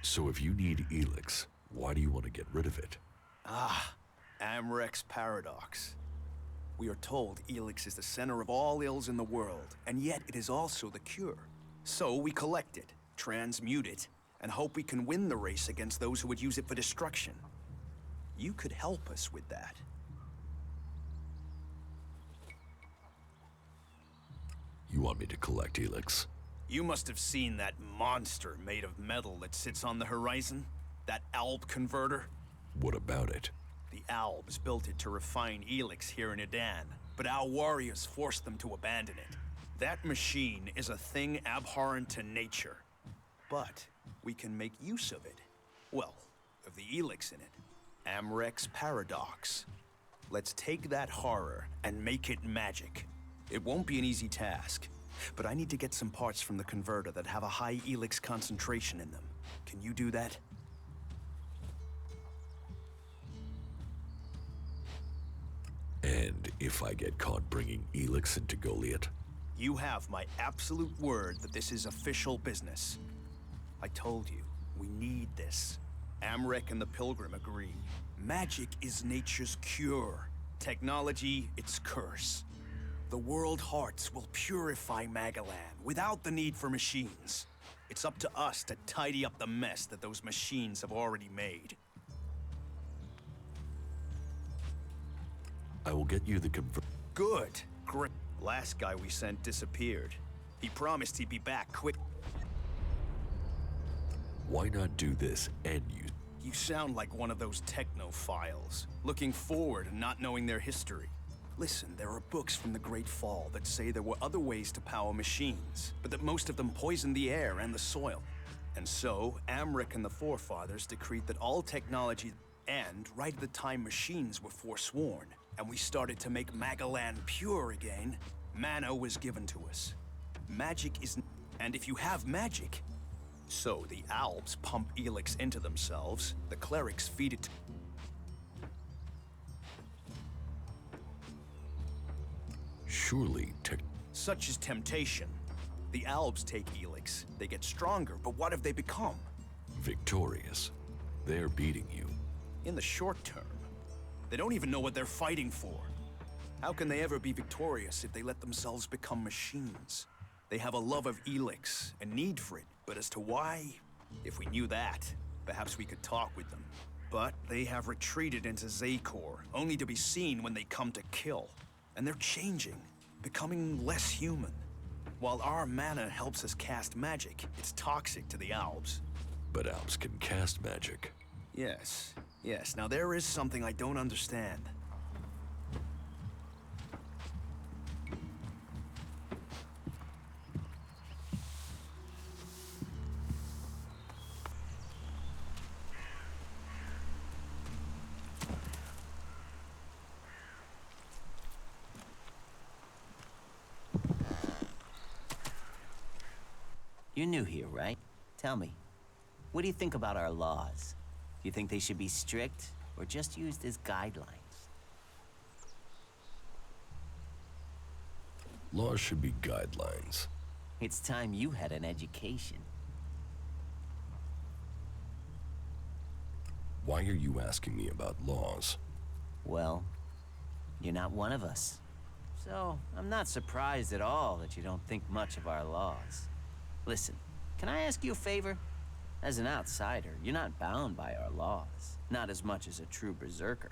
So if you need Elex, why do you want to get rid of it? Ah, Amrek's paradox. We are told Elex is the center of all ills in the world, and yet it is also the cure. So we collect it, transmute it, and hope we can win the race against those who would use it for destruction. You could help us with that. You want me to collect Elex? You must have seen that monster made of metal that sits on the horizon? That Alb converter? What about it? The Albs built it to refine Elex here in Edan, but our warriors forced them to abandon it. That machine is a thing abhorrent to nature. But we can make use of it. Well, of the Elex in it. Amrek's paradox. Let's take that horror and make it magic. It won't be an easy task, but I need to get some parts from the converter that have a high Elex concentration in them. Can you do that? And if I get caught bringing Elex into Goliath? You have my absolute word that this is official business. I told you, we need this. Amrek and the Pilgrim agree. Magic is nature's cure. Technology, its curse. The world hearts will purify Magalan without the need for machines. It's up to us to tidy up the mess that those machines have already made. I will get you the Good. Great. Last guy we sent disappeared. He promised he'd be back quick. Why not do this and use... You sound like one of those technophiles, looking forward and not knowing their history. Listen, there are books from the Great Fall that say there were other ways to power machines, but that most of them poisoned the air and the soil. And so, Amrek and the Forefathers decreed that all technology, and right at the time machines were forsworn, and we started to make Magalan pure again, mana was given to us. Magic is... And if you have magic... So the Albs pump Elex into themselves, the clerics feed it... Surely, Such is temptation. The Albs take Elex, they get stronger, but what have they become? victorious. They're beating you. In the short term. They don't even know what they're fighting for. How can they ever be victorious if they let themselves become machines? They have a love of Elex, a need for it, but as to why, if we knew that, perhaps we could talk with them. But they have retreated into Zakor, only to be seen when they come to kill. And they're changing, becoming less human. While our mana helps us cast magic, it's toxic to the Albs. But Albs can cast magic. Yes. Yes, now there is something I don't understand. You're new here, right? Tell me, what do you think about our laws? Do you think they should be strict, or just used as guidelines? Laws should be guidelines. It's time you had an education. Why are you asking me about laws? Well, you're not one of us. So, I'm not surprised at all that you don't think much of our laws. Listen, can I ask you a favor? As an outsider, you're not bound by our laws. Not as much as a true berserker.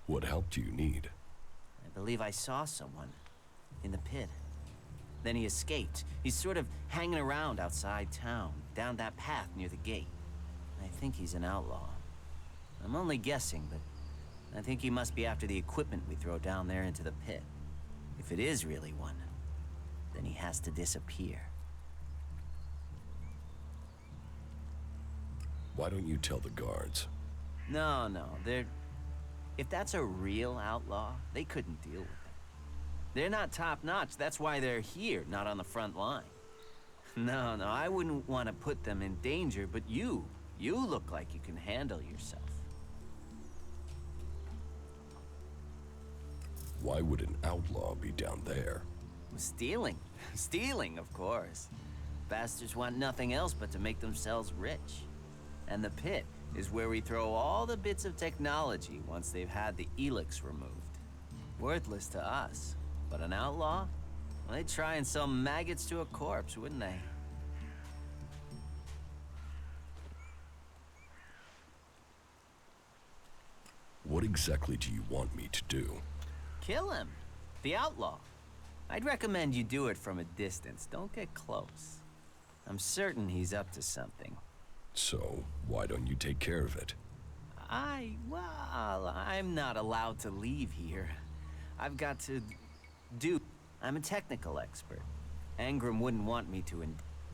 What help do you need? I believe I saw someone in the pit. Then he escaped. He's sort of hanging around outside town, down that path near the gate. I think he's an outlaw. I'm only guessing, but I think he must be after the equipment we throw down there into the pit. If it is really one, then he has to disappear. Why don't you tell the guards? No, they're... If that's a real outlaw, they couldn't deal with it. They're not top-notch, that's why they're here, not on the front line. No, I wouldn't want to put them in danger, but you look like you can handle yourself. Why would an outlaw be down there? Stealing. Stealing, of course. Bastards want nothing else but to make themselves rich. And the pit is where we throw all the bits of technology once they've had the Elex removed. Worthless to us, but an outlaw? Well, they'd try and sell maggots to a corpse, wouldn't they? What exactly do you want me to do? Kill him. The outlaw. I'd recommend you do it from a distance. Don't get close. I'm certain he's up to something. So, why don't you take care of it? Well, I'm not allowed to leave here. I've got to do... I'm a technical expert. Angram wouldn't want me to...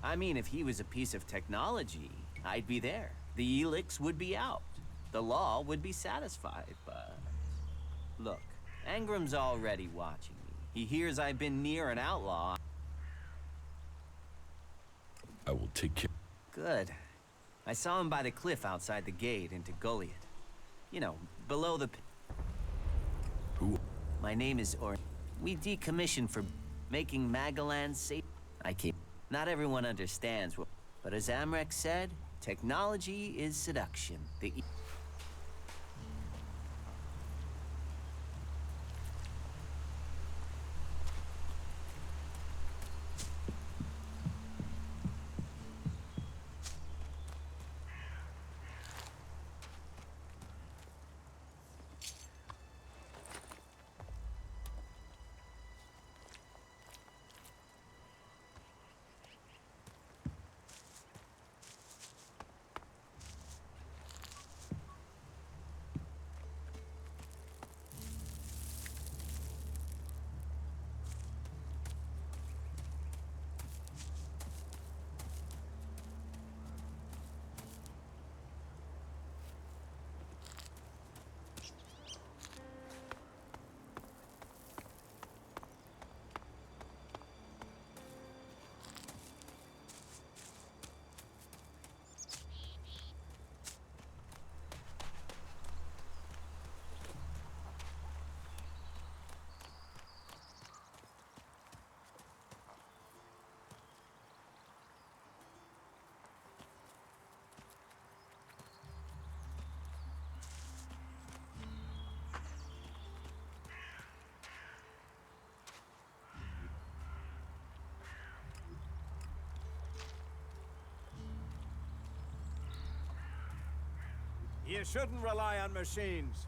I mean, if he was a piece of technology, I'd be there. The Elex would be out. The law would be satisfied, but... Look, Angram's already watching me. He hears I've been near an outlaw. I will take care... Good. I saw him by the cliff outside the gate into Goliath. You know, below the... Who? My name is We decommissioned for making Magalan safe. I keep... Not everyone understands what... But as Amrek said, technology is seduction. You shouldn't rely on machines.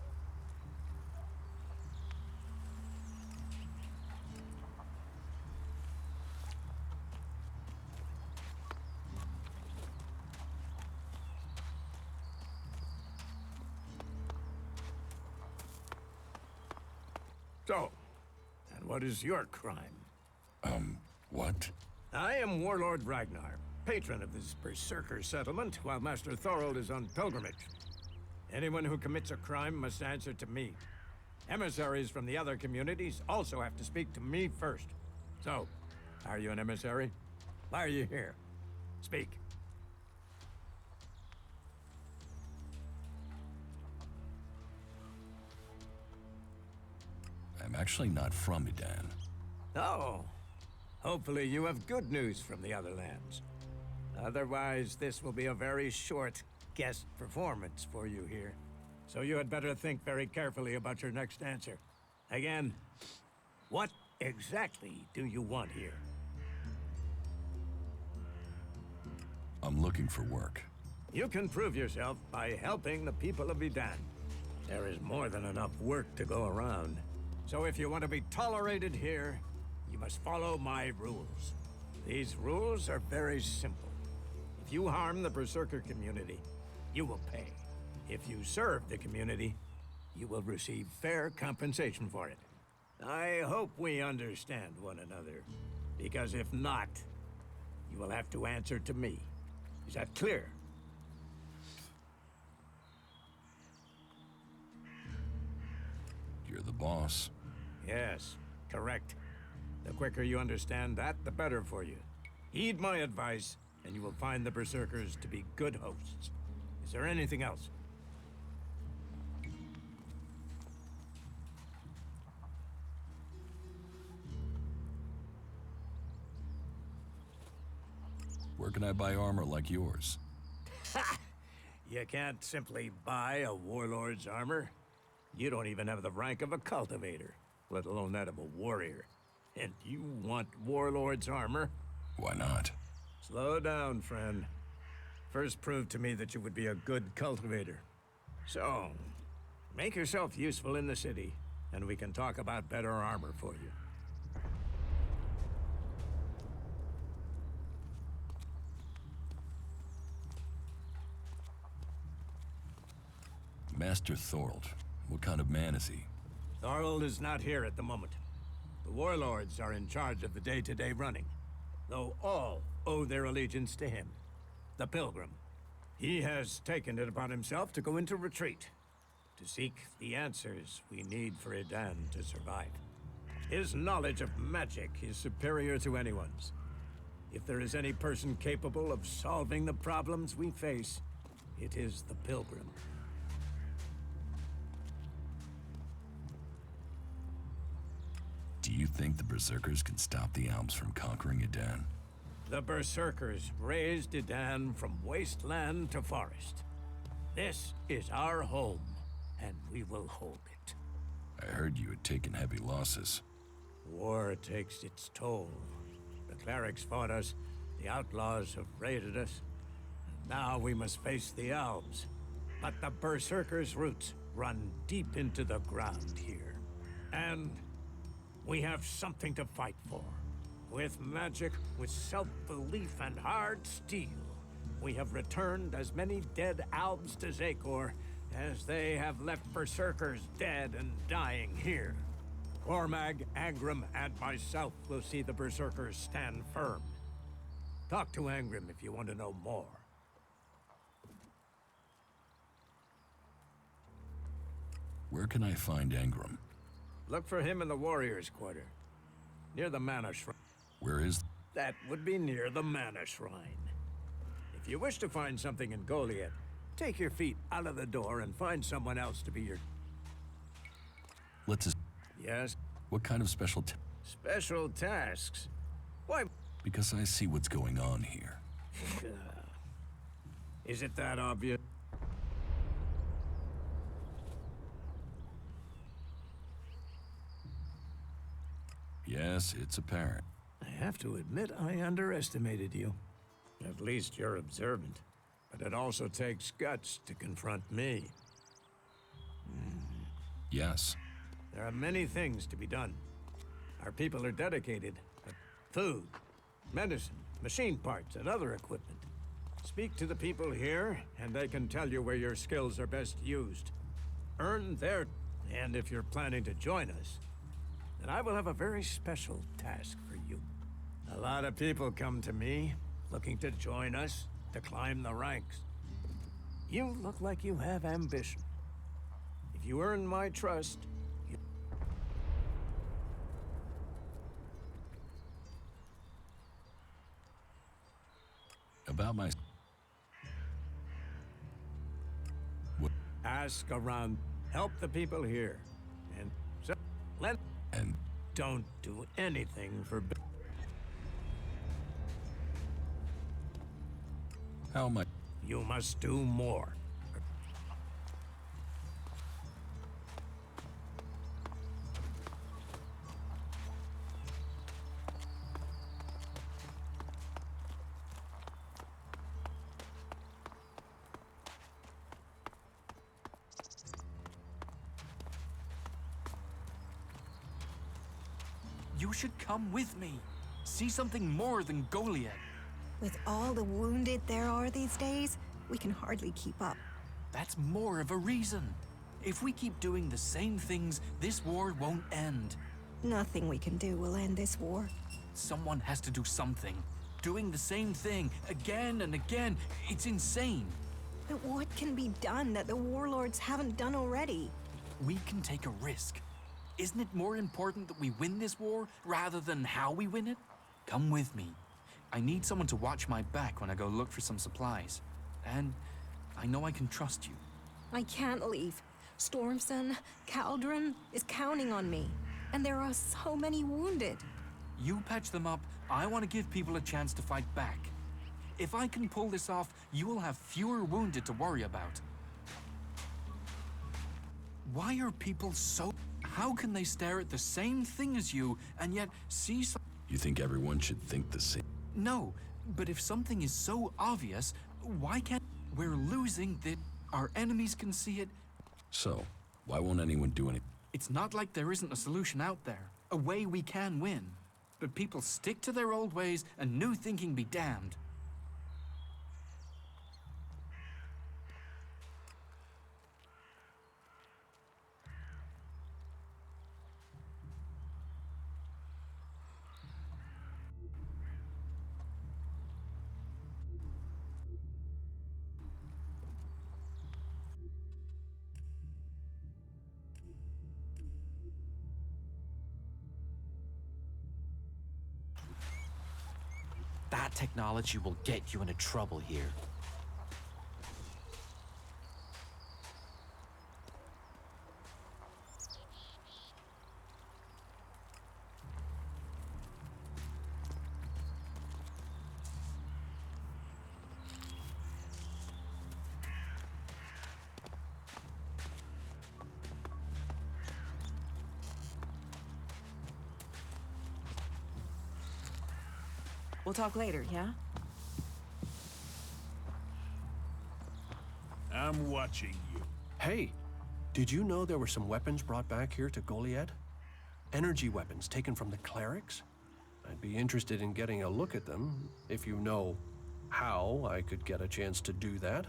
So, and what is your crime? What? I am Warlord Ragnar, patron of this Berserker settlement, while Master Thorold is on pilgrimage. Anyone who commits a crime must answer to me. Emissaries from the other communities also have to speak to me first. So, are you an emissary? Why are you here? Speak. I'm actually not from Edan. Oh. Hopefully you have good news from the other lands. Otherwise, this will be a very short guest performance for you here. So you had better think very carefully about your next answer. Again, what exactly do you want here? I'm looking for work. You can prove yourself by helping the people of Edan. There is more than enough work to go around. So if you want to be tolerated here, you must follow my rules. These rules are very simple. If you harm the Berserker community, you will pay. If you serve the community, you will receive fair compensation for it. I hope we understand one another, because if not, you will have to answer to me. Is that clear? You're the boss. Yes, correct. The quicker you understand that, the better for you. Heed my advice, and you will find the Berserkers to be good hosts. Is there anything else? Where can I buy armor like yours? Ha! You can't simply buy a warlord's armor. You don't even have the rank of a cultivator, let alone that of a warrior. And you want warlord's armor? Why not? Slow down, friend. First prove to me that you would be a good cultivator. So, make yourself useful in the city, and we can talk about better armor for you. Master Thorold. What kind of man is he? Thorold is not here at the moment. The warlords are in charge of the day-to-day running, though all owe their allegiance to him, the Pilgrim. He has taken it upon himself to go into retreat, to seek the answers we need for Edan to survive. His knowledge of magic is superior to anyone's. If there is any person capable of solving the problems we face, it is the Pilgrim. Do you think the Berserkers can stop the Alps from conquering Edan? The Berserkers raised Edan from wasteland to forest. This is our home, and we will hold it. I heard you had taken heavy losses. War takes its toll. The clerics fought us, the outlaws have raided us, and now we must face the elves. But the Berserkers' roots run deep into the ground here. And we have something to fight for. With magic, with self-belief and hard steel, we have returned as many dead Albs to Zakor as they have left Berserkers dead and dying here. Cormag, Angrim, and myself will see the Berserkers stand firm. Talk to Angrim if you want to know more. Where can I find Angrim? Look for him in the Warriors' Quarter, near the Mana Shrine. Where is... That would be near the Mana Shrine. If you wish to find something in Goliath, take your feet out of the door and find someone else to be your... Let's... Yes? What kind of special... Special tasks? Why... Because I see what's going on here. Is it that obvious? Yes, it's apparent. I have to admit I underestimated you. At least you're observant. But it also takes guts to confront me. Yes. There are many things to be done. Our people are dedicated, but food, medicine, machine parts, and other equipment. Speak to the people here, and they can tell you where your skills are best used. Earn their... And if you're planning to join us, then I will have a very special task for you. A lot of people come to me, looking to join us, to climb the ranks. You look like you have ambition. If you earn my trust, you... About my... What? Ask around, help the people here, and so let... And... Don't do anything for... How am I... You must do more. You should come with me. See something more than Goliath. With all the wounded there are these days, we can hardly keep up. That's more of a reason. If we keep doing the same things, this war won't end. Nothing we can do will end this war. Someone has to do something. Doing the same thing again and again, it's insane. But what can be done that the warlords haven't done already? We can take a risk. Isn't it more important that we win this war rather than how we win it? Come with me. I need someone to watch my back when I go look for some supplies. And I know I can trust you. I can't leave. Stormson, Caldron is counting on me. And there are so many wounded. You patch them up. I want to give people a chance to fight back. If I can pull this off, you will have fewer wounded to worry about. Why are people so... How can they stare at the same thing as you and yet see some... You think everyone should think the same? No, but if something is so obvious, why can't... We're losing that our enemies can see it. So, why won't anyone do anything? It's not like there isn't a solution out there, a way we can win. But people stick to their old ways and new thinking be damned. That technology will get you into trouble here. We'll talk later, yeah? I'm watching you. Hey, did you know there were some weapons brought back here to Goliad? Energy weapons taken from the clerics? I'd be interested in getting a look at them, if you know how I could get a chance to do that.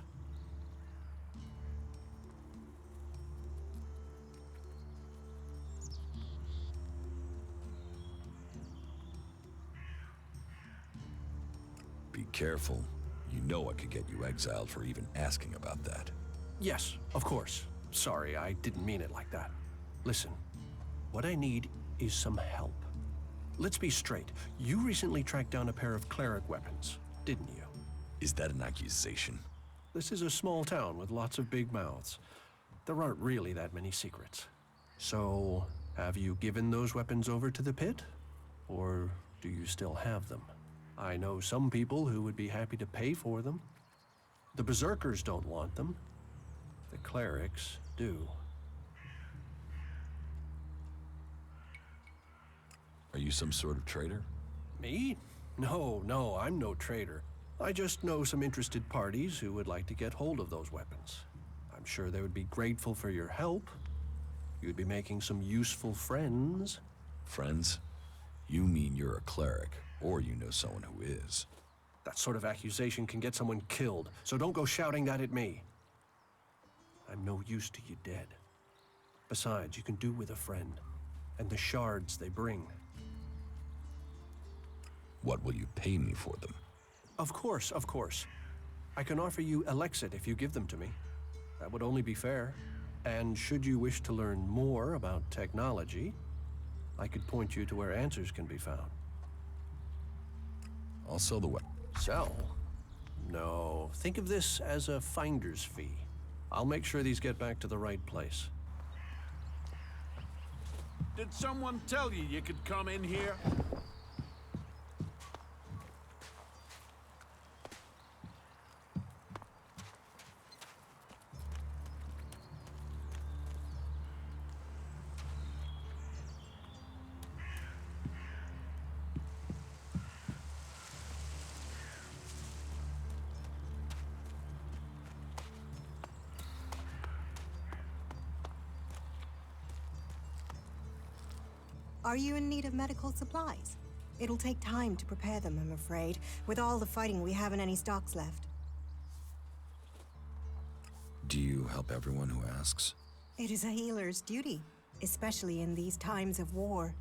Be careful. You know I could get you exiled for even asking about that. Yes, of course. Sorry, I didn't mean it like that. Listen, what I need is some help. Let's be straight. You recently tracked down a pair of cleric weapons, didn't you? Is that an accusation? This is a small town with lots of big mouths. There aren't really that many secrets. So, have you given those weapons over to the pit? Or do you still have them? I know some people who would be happy to pay for them. The berserkers don't want them. The clerics do. Are you some sort of traitor? Me? No, I'm no traitor. I just know some interested parties who would like to get hold of those weapons. I'm sure they would be grateful for your help. You'd be making some useful friends. Friends? You mean you're a cleric, or you know someone who is. That sort of accusation can get someone killed, so don't go shouting that at me. I'm no use to you dead. Besides, you can do with a friend, and the shards they bring. What will you pay me for them? Of course. I can offer you Elex if you give them to me. That would only be fair. And should you wish to learn more about technology, I could point you to where answers can be found. I'll sell the weapon. Sell? No, think of this as a finder's fee. I'll make sure these get back to the right place. Did someone tell you you could come in here? Are you in need of medical supplies? It'll take time to prepare them, I'm afraid, with all the fighting we haven't any stocks left. Do you help everyone who asks? It is a healer's duty, especially in these times of war.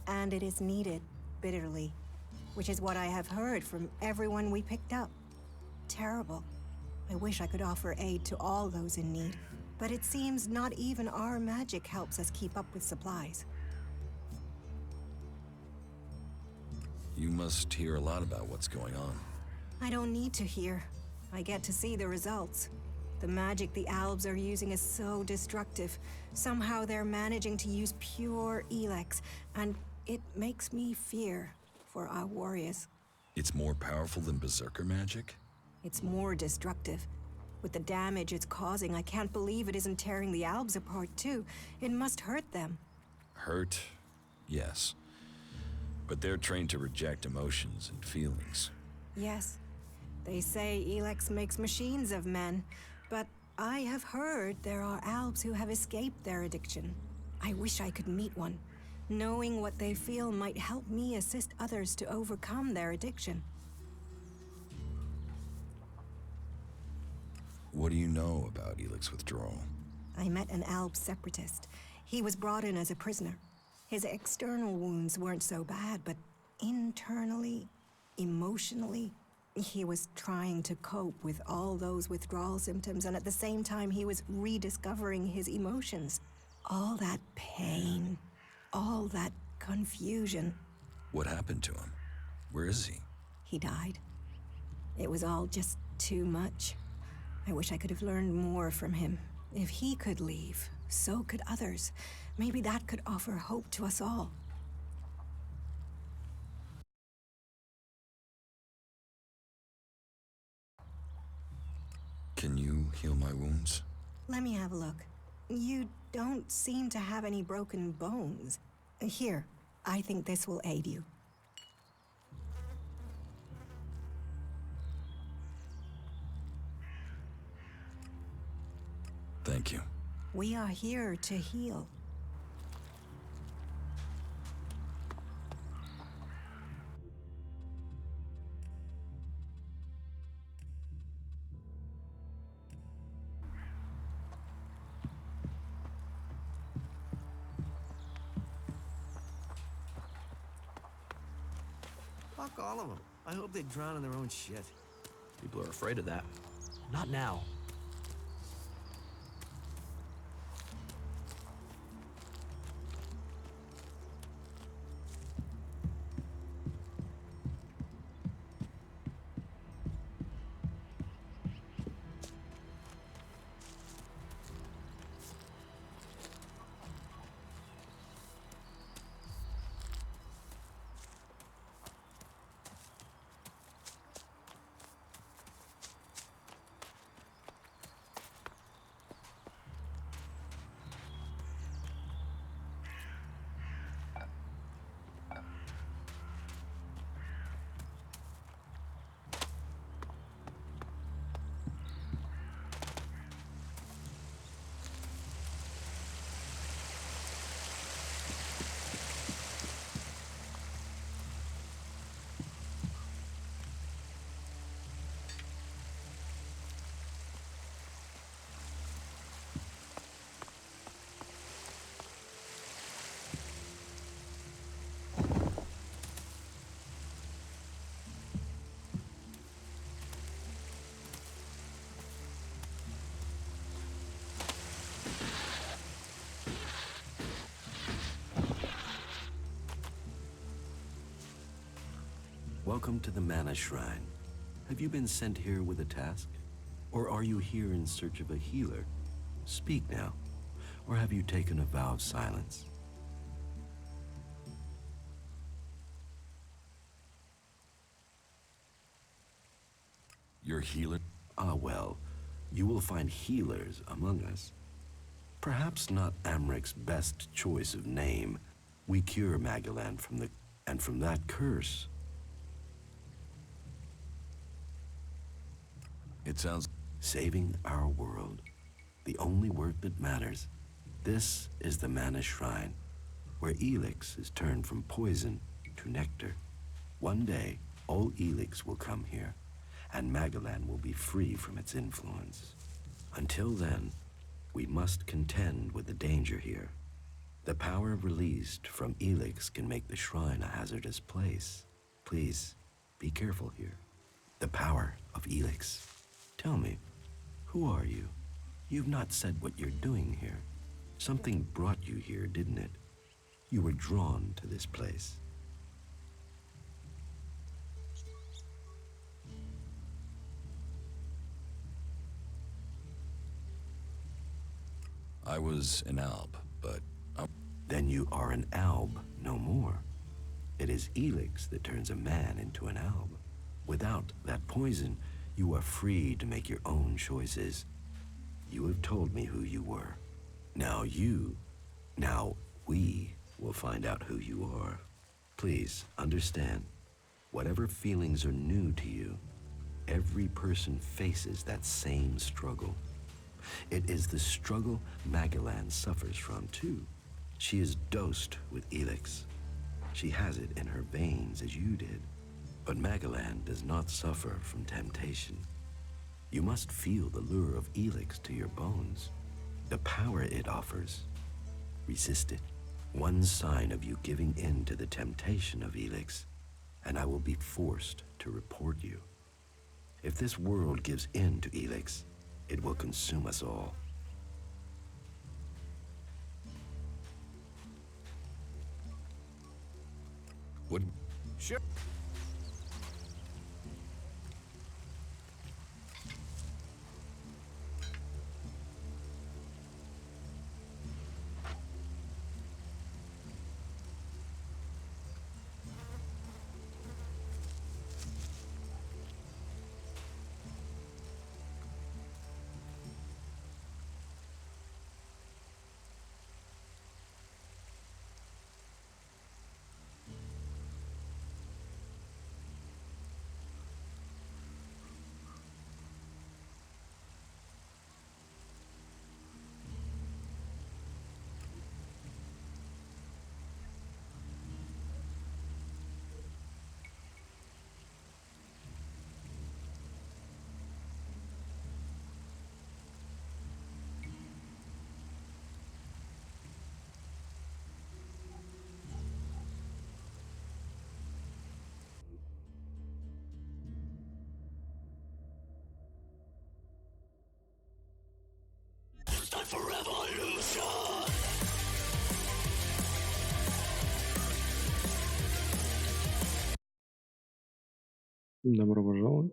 And it is needed, bitterly. Which is what I have heard from everyone we picked up. Terrible. I wish I could offer aid to all those in need. But it seems not even our magic helps us keep up with supplies. You must hear a lot about what's going on. I don't need to hear. I get to see the results. The magic the Albs are using is so destructive. Somehow they're managing to use pure Elex, and it makes me fear for our warriors. It's more powerful than Berserker magic? It's more destructive. With the damage it's causing, I can't believe it isn't tearing the Albs apart too. It must hurt them. Hurt? Yes. But they're trained to reject emotions and feelings. Yes. They say Elex makes machines of men, but I have heard there are Albs who have escaped their addiction. I wish I could meet one. Knowing what they feel might help me assist others to overcome their addiction. What do you know about Elex withdrawal? I met an Alb separatist. He was brought in as a prisoner. His external wounds weren't so bad, but internally, emotionally, he was trying to cope with all those withdrawal symptoms, and at the same time he was rediscovering his emotions. All that pain, all that confusion. What happened to him? Where is he? He died. It was all just too much. I wish I could have learned more from him. If he could leave, so could others. Maybe that could offer hope to us all. Can you heal my wounds? Let me have a look. You don't seem to have any broken bones. Here, I think this will aid you. Thank you. We are here to heal. Fuck all of them. I hope they drown in their own shit. People are afraid of that. Not now. Welcome to the Mana Shrine. Have you been sent here with a task? Or are you here in search of a healer? Speak now. Or have you taken a vow of silence? You're a healer? Ah, well, you will find healers among us. Perhaps not Amric's best choice of name. We cure Magalan from that curse. It sounds... Saving our world. The only work that matters. This is the Mana Shrine, where Elex is turned from poison to nectar. One day, all Elex will come here, and Magalan will be free from its influence. Until then, we must contend with the danger here. The power released from Elex can make the shrine a hazardous place. Please, be careful here. The power of Elex. Tell me, who are you? You've not said what you're doing here. Something brought you here, didn't it? You were drawn to this place. I was an alb, but... Then you are an alb no more. It is Elex that turns a man into an alb. Without that poison, you are free to make your own choices. You have told me who you were. Now we will find out who you are. Please, understand, whatever feelings are new to you, every person faces that same struggle. It is the struggle Magellan suffers from, too. She is dosed with Elex. She has it in her veins as you did. But Magellan does not suffer from temptation. You must feel the lure of Elex to your bones. The power it offers. Resist it. One sign of you giving in to the temptation of Elex, and I will be forced to report you. If this world gives in to Elex, it will consume us all. What? Sure. Time for revolution! Добро пожаловать.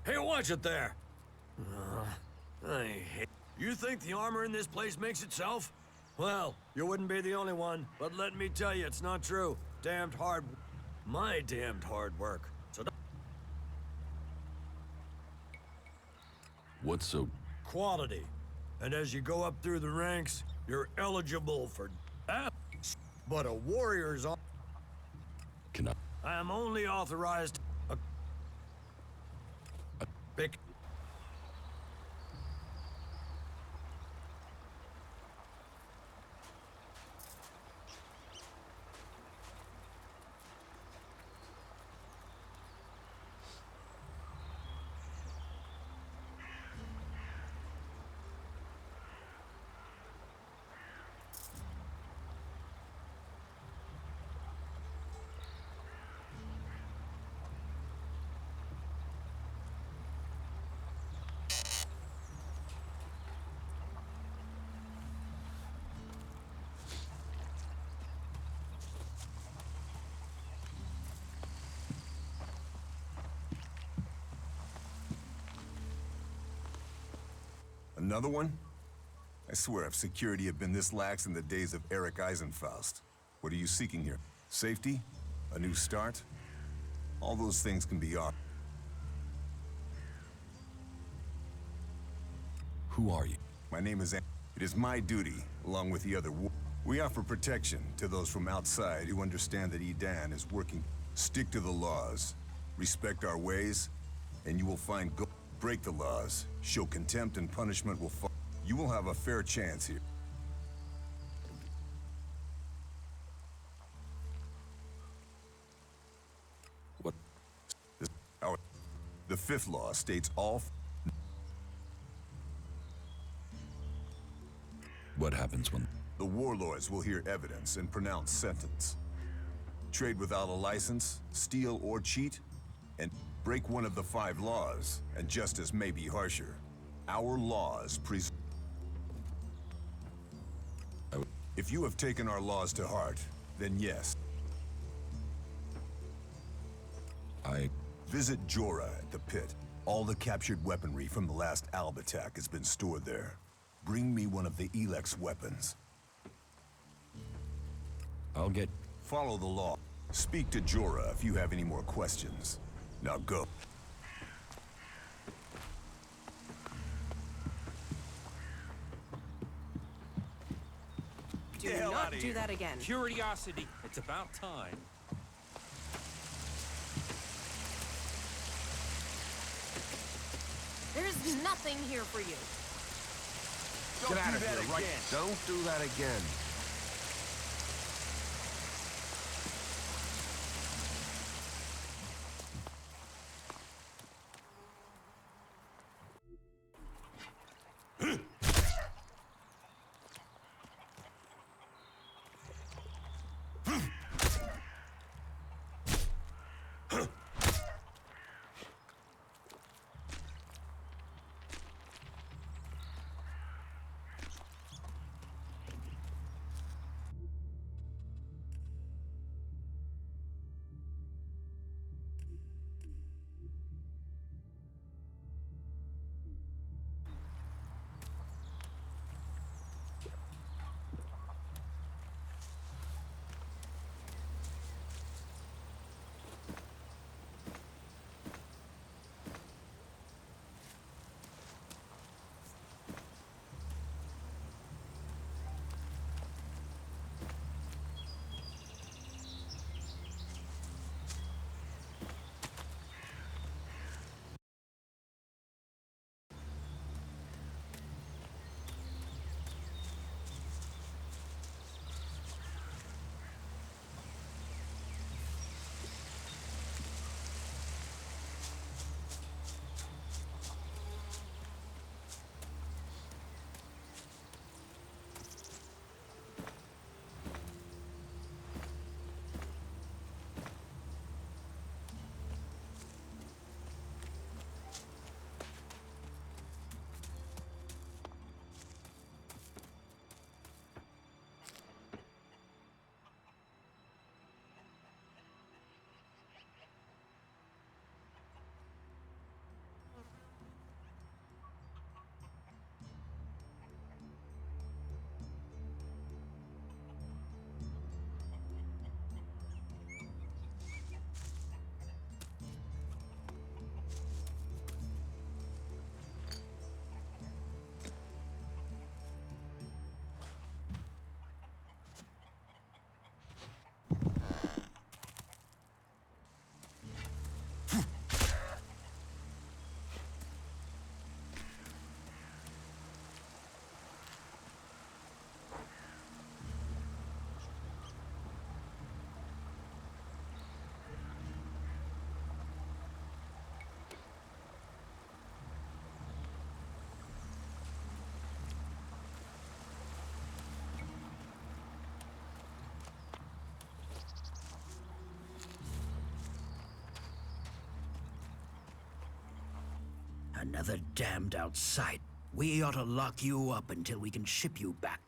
Hey, watch it there! I hate... You think the armor in this place makes itself? Well, you wouldn't be the only one, but let me tell you, it's not true. Damned hard... My damned hard work. So What's so... Quality. And as you go up through the ranks, you're eligible for that. But a warrior's on... Can I... I am only authorized a pick. Another one? I swear if security had been this lax in the days of Eric Eisenfaust. What are you seeking here? Safety? A new start? All those things can be off. Who are you? My name is It is my duty, along with the other we offer protection to those from outside who understand that Edan is working. Stick to the laws, respect our ways, and you will find break the laws, show contempt, and punishment will follow. You will have a fair chance here. What? The fifth law states all... What happens when... The warlords will hear evidence and pronounce sentence. Trade without a license, steal or cheat, and break one of the 5 laws, and justice may be harsher. Our laws If you have taken our laws to heart, then yes. Visit Jorah at the pit. All the captured weaponry from the last Alb attack has been stored there. Bring me one of the Elex weapons. I'll get... Follow the law. Speak to Jorah if you have any more questions. Now go. Do not do that again. Curiosity. It's about time. There's nothing here for you. Get out of here, right? Don't do that again. Another damned outside. We ought to lock you up until we can ship you back.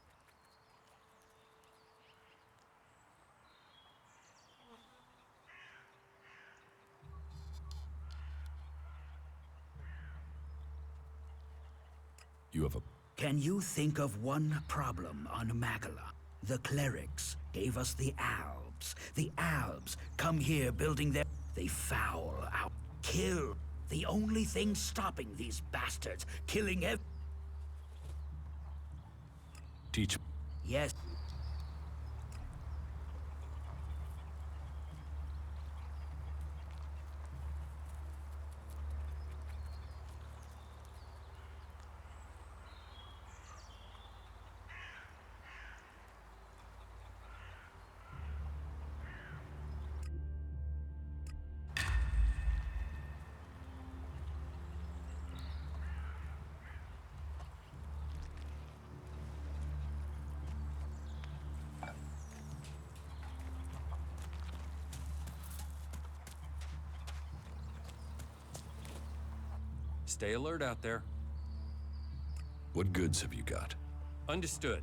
You have a... Can you think of one problem on Magala? The clerics gave us the Albs. The Albs come here building their... They foul out. Kill. The only thing stopping these bastards. Killing Teach... Yes. Stay alert out there. What goods have you got? Understood.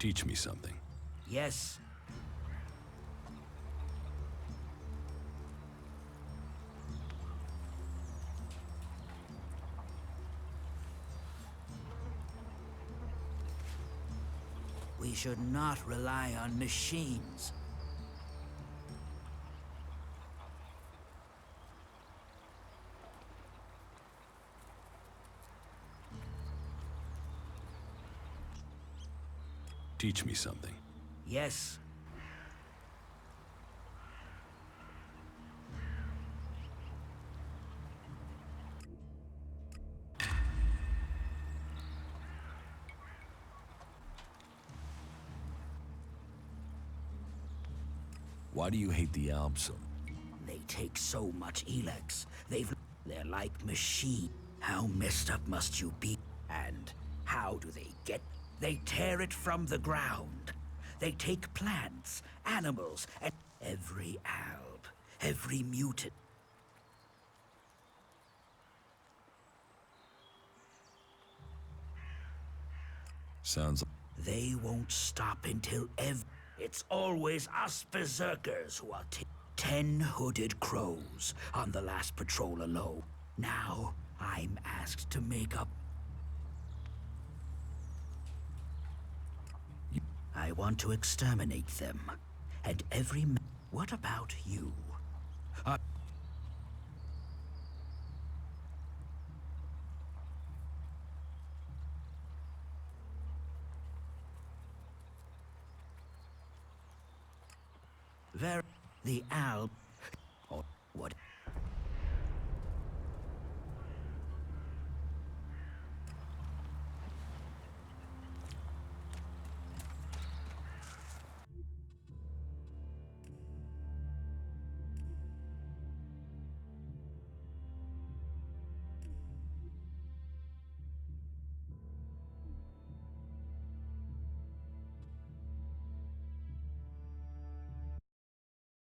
Teach me something. Yes. We should not rely on machines. Teach me something. Yes. Why do you hate the Alps so? They take so much Elex. They're like machine. How messed up must you be? And how do they get? They tear it from the ground. They take plants, animals, and every alb, every mutant. Sounds. They won't stop until it's always us berserkers who are 10 hooded crows on the last patrol alone. Now I'm asked to make up. I want to exterminate them, and every. What about you? The Alb, or what?